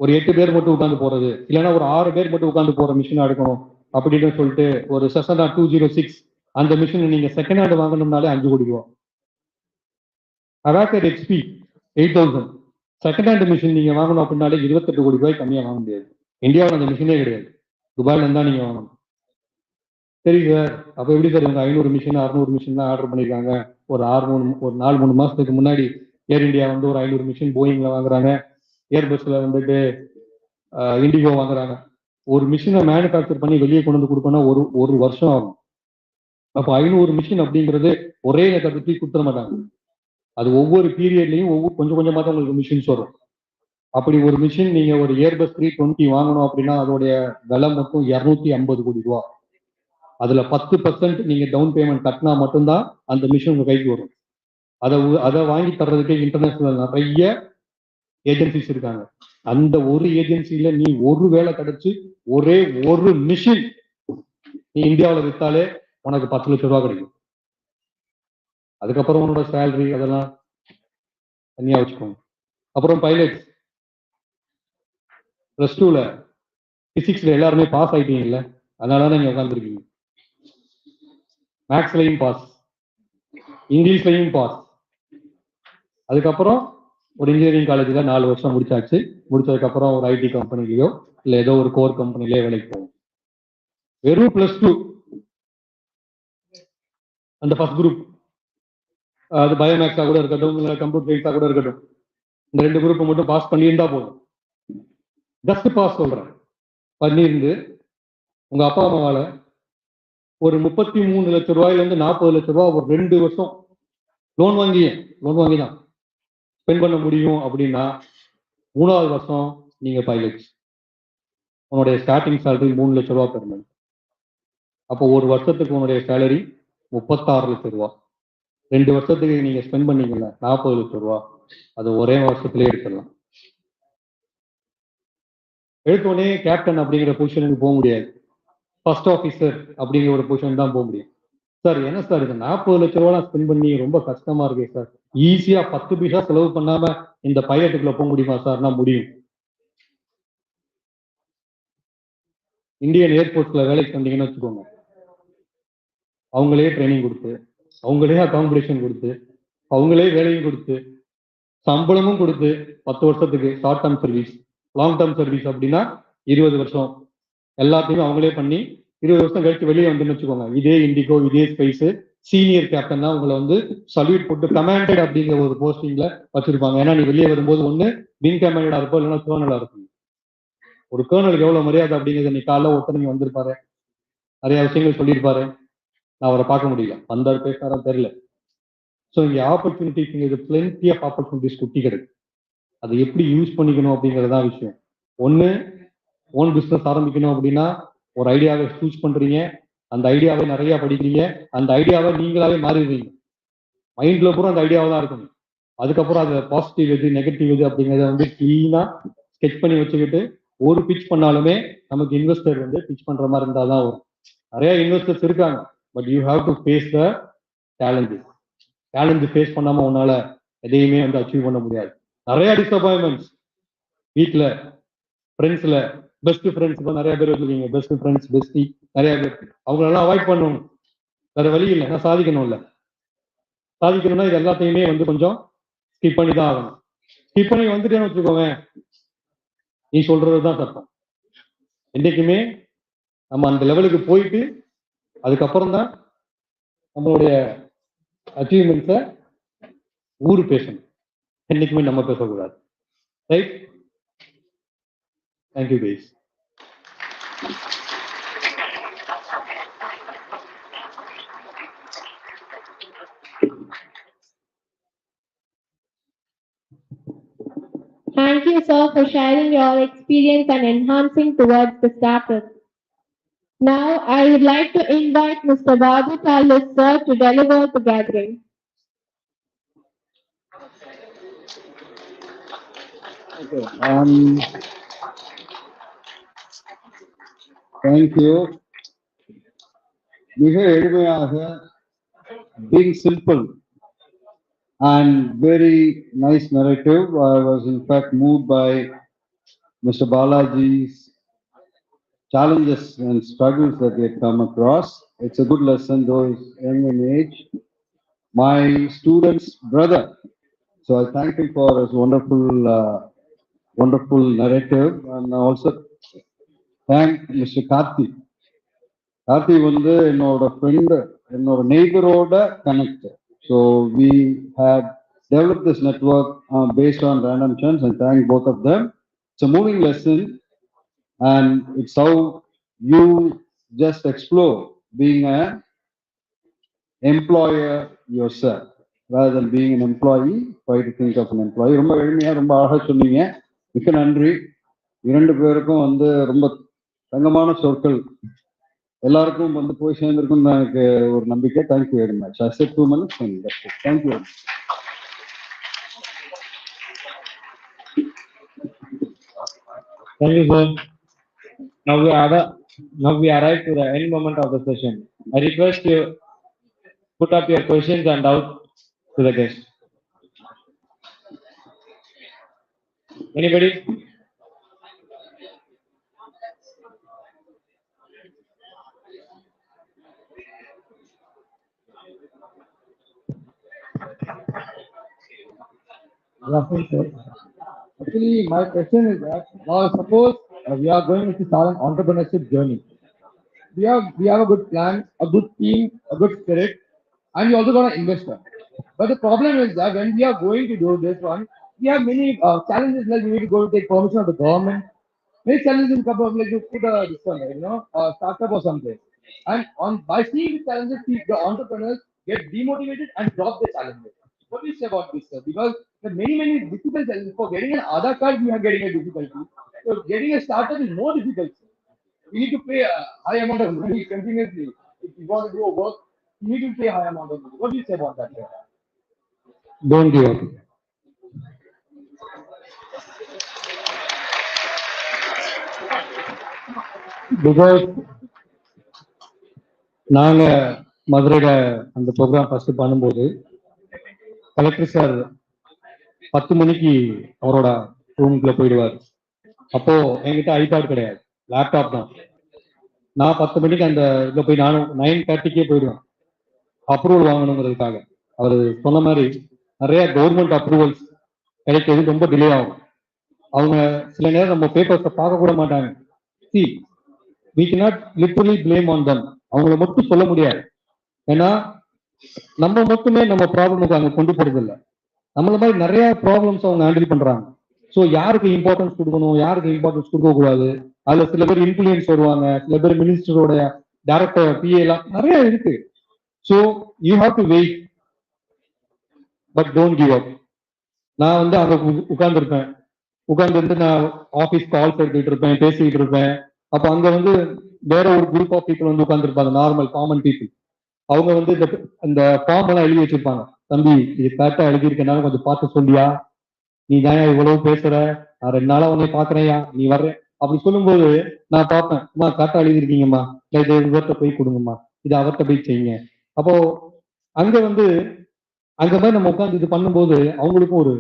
ஒரு 8 பேர் மட்டும் உட்காந்து போறது, இல்லைன்னா ஒரு 6 பேர் மட்டும் உட்காந்து போற மிஷின் எடுக்கணும் அப்படின்னு சொல்லிட்டு ஒரு செசனா 206 அந்த மிஷின் நீங்க செகண்ட் ஹேண்ட் வாங்கணும்னாலே 5 கோடி ரூபா. அவாக்கர் XP 8000 செகண்ட் ஹேண்ட் மிஷின் நீங்க வாங்கணும் அப்படின்னாலே 28 கோடி ரூபாய் கம்மியா வாங்க முடியாது. இந்தியாவில் அந்த மிஷினே கிடையாது, துபாயில இருந்தா நீங்க வாங்கணும். சரி சார், அப்ப எப்படி சார் இவங்க 500 மிஷின் 600 மிஷின் தான் ஆர்டர் பண்ணிருக்காங்க? ஒரு 4-3 மாசத்துக்கு முன்னாடி ஏர் இந்தியா வந்து ஒரு 500 மிஷின் போயிங்ல வாங்குறாங்க, ஏர்பஸ்ல வந்துட்டு இண்டிகோ வாங்குறாங்க. ஒரு மிஷினை மேனுஃபேக்சர் பண்ணி வெளியே கொண்டு வந்து கொடுக்கணும்னா ஒரு வருஷம் ஆகும். அப்போ 500 மிஷின் அப்படிங்கிறது ஒரே நேரத்தை கொடுத்துட மாட்டாங்க. அது ஒவ்வொரு பீரியட்லையும் கொஞ்சம் கொஞ்சமா தான் உங்களுக்கு மிஷின்ஸ் வரும். அப்படி ஒரு மிஷின் நீங்க ஒரு ஏர்பஸ் 320 வாங்கணும் அப்படின்னா அதோடைய விலை மட்டும் 250 கோடி ரூபா. அதுல 10% நீங்க டவுன் பேமெண்ட் கட்டினா மட்டும்தான் அந்த மிஷின் உங்க கைக்கு வரும். அதை வாங்கி தர்றதுக்கு இன்டர்நேஷனல் நிறைய ஏஜென்சிஸ் இருக்காங்க. அந்த ஒரு ஏஜென்சியில நீ ஒரு வேலை கிடைச்சு ஒரே ஒரு மிஷின் நீ இந்தியாவில் வித்தாலே உனக்கு 10 லட்சம் ரூபா கிடைக்கும். அதுக்கப்புறம் உன்னோட சேலரி அதெல்லாம் தனியா வச்சுக்கோங்க. அப்புறம் பைலட்ஸ் +2ல பிசிக்ஸ்ல எல்லாருமே பாஸ் ஆயிட்டீங்கல்ல, அதனாலதான் நீங்க உட்காந்துருக்கீங்க. மேக்ஸ்லையும் பாஸ், இங்கிலீஷ்லையும் பாஸ். அதுக்கப்புறம் ஒரு இன்ஜினியரிங் காலேஜில் 4 வருஷம் முடிச்சாச்சு. முடிச்சதுக்கப்புறம் ஒரு ஐடி கம்பெனிலையோ இல்லை ஏதோ ஒரு கோர் கம்பெனிலேயோ வேலைக்கு போகும். வெறும் +2 அந்த ஃபர்ஸ்ட் குரூப், அது பயோமேக்ஸா கூட இருக்கட்டும், இல்லை கம்ப்யூட்டர் சயின்ஸா கூட இருக்கட்டும், இந்த 2 குரூப்பை மட்டும் பாஸ் பண்ணியிருந்தா போதும். ஜஸ்ட் பாஸ் சொல்றேன். பண்ணியிருந்து உங்க அப்பா அம்மாவால ஒரு 33 லட்சம் ரூபாயிலிருந்து 40 லட்சம் ரூபாய் ஒரு 2 வருஷம் லோன் வாங்கி தான் ஸ்பெண்ட் பண்ண முடியும் அப்படின்னா 3வது வருஷம் நீங்க பைலட்ஸ். உன்னுடைய ஸ்டார்டிங் சேலரி 3 லட்சம் ரூபாய் பெர் மந்த். அப்போ ஒரு வருஷத்துக்கு உன்னுடைய சேலரி 36 லட்சம் ரூபாய். 2 வருஷத்துக்கு நீங்க ஸ்பெண்ட் பண்ணீங்கல்ல 40 லட்சம் ரூபாய், அது ஒரே வருஷத்துலேயே எடுத்துடலாம். எடுத்தோடனே கேப்டன் அப்படிங்கிற பொசிஷனுக்கு போக முடியாது, ஃபர்ஸ்ட் ஆஃபீஸர் அப்படிங்கிற ஒரு பொசிஷன் தான் போக முடியும். சார் என்ன சார் இது 40 லட்சம் ரூபா ஸ்பெண்ட் பண்ணி ரொம்ப கஷ்டமா இருக்கு சார், ஈஸியா 10 பைசா செலவு பண்ணாம இந்த பைலட்டுக்குள்ள போக முடியுமா சார்னா முடியும். இந்தியன் ஏர்போர்ட்ஸ்ல வேலைக்கு வந்தீங்கன்னு வச்சுக்கோங்க, அவங்களே ட்ரைனிங் கொடுத்து, அவங்களே அகாமடேஷன் கொடுத்து, அவங்களே வேலையும் கொடுத்து சம்பளமும் கொடுத்து 10 வருஷத்துக்கு short term service, long term service அப்படின்னா 20 வருஷம் எல்லாத்தையுமே அவங்களே பண்ணி 20 வருஷம் கழிச்சு வெளியே வந்துன்னு வச்சுக்கோங்க. இதே இண்டிகோ, இதே ஸ்பைஸ் சீனியர் கேப்டன் தான் உங்களை வந்து சல்யூட் போட்டு கமாண்டட் அப்படிங்கிற ஒரு போஸ்டிங்ல வச்சிருப்பாங்க. ஏன்னா நீ வெளியே வரும்போது ஒண்ணு விங் கமாண்டடா இருப்போம், இல்லைன்னா கேர்னலா இருக்கும். ஒரு கேர்னலுக்கு எவ்வளவு மரியாதை அப்படிங்கிறத நீ காலைல ஒருத்தர் வந்திருப்பாரு, நிறைய விஷயங்கள் சொல்லியிருப்பாரு, நான் அவரை பார்க்க முடியல, வந்தாரு பேசாரா தெரியல. ஸோ இங்கே ஆப்பர்ச்சுனிட்டிஸ் பிளென்டி ஆஃப் ஆப்பர்ச்சுனிட்டிஸ் குட்டி கிடைக்கும். அதை எப்படி யூஸ் பண்ணிக்கணும் அப்படிங்கிறதான் விஷயம். ஒன்று ஓன் பிஸ்னஸ் ஆரம்பிக்கணும் அப்படின்னா ஒரு ஐடியாவை சூஸ் பண்றீங்க, அந்த ஐடியாவை நிறைய படிக்கிறீங்க, அந்த ஐடியாவை நீங்களாவே மாறிடுறீங்க. மைண்ட்ல பூரா அந்த ஐடியாவை தான் இருக்கணும். அதுக்கப்புறம் அது பாசிட்டிவ் எது நெகட்டிவ் எது அப்படிங்கிறத வந்து கிளீனா ஸ்கெச் பண்ணி வச்சுக்கிட்டு ஒரு பிச் பண்ணாலுமே நமக்கு இன்வெஸ்டர் வந்து பிச் பண்ற மாதிரி இருந்தால் தான் வரும். நிறைய இன்வெஸ்டர்ஸ் இருக்காங்க, but you have to face the challenges. Challenge face பண்ணாம உன்னால எதையுமே வந்து அச்சீவ் பண்ண முடியாது. நிறைய டிசப்பாயின்மெண்ட்ஸ் வீட்டில், ஃப்ரெண்ட்ஸ்ல, பெஸ்ட் ஃப்ரெண்ட்ஸ் இப்போ நிறைய பேர் வச்சுருக்கீங்க, பெஸ்ட் ஃப்ரெண்ட்ஸ், பெஸ்டி நிறைய பேர், அவங்களெல்லாம் அவாய்ட் பண்ணணும். வேற வழி இல்லை, நான் சாதிக்கணும்ல. சாதிக்கணும்னா இது எல்லாத்தையுமே வந்து கொஞ்சம் ஸ்கிப் பண்ணி தான் ஆகணும். ஸ்கிப் பண்ணி வந்துட்டேன்னு வச்சுக்கோங்க, நீ சொல்றது தான் சட்டம். என்றைக்குமே நம்ம அந்த லெவலுக்கு போயிட்டு அதுக்கப்புறம் தான் நம்மளுடைய அச்சீவ்மெண்ட்ஸை ஊரு பேசணும், என்னைக்குமே நம்ம பேசக்கூடாது. Right? Thank you guys. Thank you, sir, for sharing your experience and enhancing towards the startup. Now, I would like to invite Mr. Babu Talis, sir, to deliver the gathering. Okay. Thank you. மிக எளிமையாக, being simple and very nice narrative. I was in fact moved by Mr. Balaji's challenges and struggles that he had come across. It's a good lesson, though he's young in age. My student's brother, so I thank him for his wonderful narrative, and I also thank Mr. Karthi. Karthi வந்து என்னோட friend, என்னோட நெய்பரோட connect. So we had developed this network based on random chance, and thank both of them. It's a moving lesson, and it's how you just explore being an employer yourself rather than being an employee. Try to think of an employee. ரொம்ப எளிமையா ரொம்ப அழகா சொன்னீங்க, மிக்க நன்றி. இரண்டு பேருக்கும் வந்து ரொம்ப தங்கமான சொற்கள் எல்லாருக்கும் வந்து போய் சேர்ந்திருக்கும் எனக்கு ஒரு நம்பிக்கை. Thank you very much. I said 2 minutes and that's it. Thank you. Thank you, sir. Now we arrive to the end moment of the session. I request you put up your questions and doubts to the guest. Anybody? Actually, my question is that now suppose we are going to start an entrepreneurship journey. We have a good plan, a good team, a good spirit, and we also got an investor. But the problem is that when we are going to do this one, we have many challenges. Like we need to go to take permission of the government. Many challenges in couple of like to put this one, a startup or something. And by seeing the challenges, the entrepreneurs get demotivated and drop the challenges. What do you say about this, sir? Because there are many difficult challenges. For getting an Aadhaar card, we are getting a difficulty. So getting a startup is more difficult. We need to pay a high amount of money continuously. If you want to do a work, you need to pay a high amount of money. What do you say about that, sir? Don't give up. Because நாங்க மதுரையில அந்த program first பண்ணும்போது collector sir 10 மணிக்கு அவரோட ரூமுக்குள்ள போயிடுவார். அப்போ என்கிட்ட ஐபேட் கிடையாது, லேப்டாப் தான். நான் 10 மணிக்கு அந்த இதில் போய் நானும் 9:30க்கே போயிடுவேன் அப்ரூவல் வாங்கணுங்கிறதுக்காக. அவர் சொன்ன மாதிரி நிறைய கவர்மெண்ட் அப்ரூவல்ஸ் கிடைக்கிறது ரொம்ப டிலே ஆகும். அவங்க சில நேரம் நம்ம பேப்பர்ஸை பார்க்க கூட மாட்டாங்க. C we cannot literally blame on them. அவங்கள மட்டும் சொல்ல முடியாது. ஏன்னா நம்ம மட்டுமே நம்ம ப்ராப்ளமுக்கு அங்க கொண்டு போறது இல்லை. நம்மள மாதிரி நிறைய ப்ராப்ளம்ஸ் அவங்க ஹேண்டில் பண்றாங்க. ஸோ யாருக்கு இம்பார்ட்டன்ஸ் கொடுக்கணும், யாருக்கு இம்பார்ட்டன்ஸ் கொடுக்க கூடாது, அதுல சில பேர் இன்ஃபுளுயன்ஸ் வருவாங்க, சில பேர் மினிஸ்டரோட டைரக்டர் பிஏ எல்லாம் நிறைய இருக்கு. So you have to wait but don't give up. நான் வந்து அங்க உட்கார்ந்துருப்பேன், உட்கார்ந்து நான் ஆஃபீஸ் கால்ஸ் எடுத்துக்கிட்டு இருப்பேன், பேசிக்கிட்டு இருப்பேன். அப்போ அங்க வந்து வேற ஒரு குரூப் ஆஃப் பீப்புள் வந்து உட்கார்ந்துருப்பாங்க, நார்மல் காமன் பீப்புள். அவங்க வந்து இந்த ஃபார்ம் எல்லாம் எழுதி வச்சிருப்பாங்க. தம்பி இது கரெக்டா எழுதியிருக்கனால கொஞ்சம் பார்த்து சொல்லியா, நீ தான் இவ்வளவு பேசுற, நான் 2 நாளா உன்னை பாக்குறேயா, நீ வர்ற அப்படி சொல்லும்போது நான் பார்ப்பேன், அம்மா கரெக்டா எழுதிருக்கீங்கம்மா, இதை இவர்கிட்ட போய் கொடுங்கம்மா, இது அவர்கிட்ட போய் செய்யுங்க. அப்போ அங்க வந்து அங்க மாதிரி நம்ம உட்காந்து இது பண்ணும்போது அவங்களுக்கும் ஒரு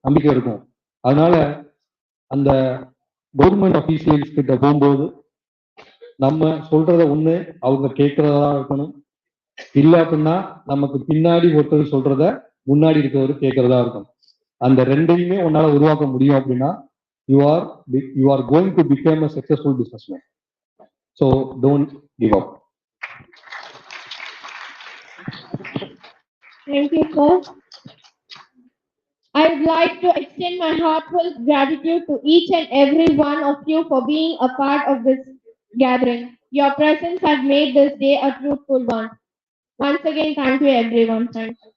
நம்பிக்கை இருக்கும். அதனால அந்த கவர்மெண்ட் அபிஷியல்ஸ் கிட்ட போகும்போது நம்ம சொல்றத ஒண்ணு அவங்க கேட்கறதா இருக்கணும், இல்ல அப்படின்னா நமக்கு பின்னாடி ஒருத்தர் சொல்றத முன்னாடி இருக்கவர் கேட்கறதா இருக்கும். அந்த ரெண்டையுமே உன்னால உருவாக்க முடியும் அப்படின்னா you are going to become a successful businessman. So don't give up. Thank you, sir. I would like to extend my heartfelt gratitude to each and every one of you for being a part of this gathering. Your presence has made this day a fruitful one. Once again, thank you, everyone. Thank you.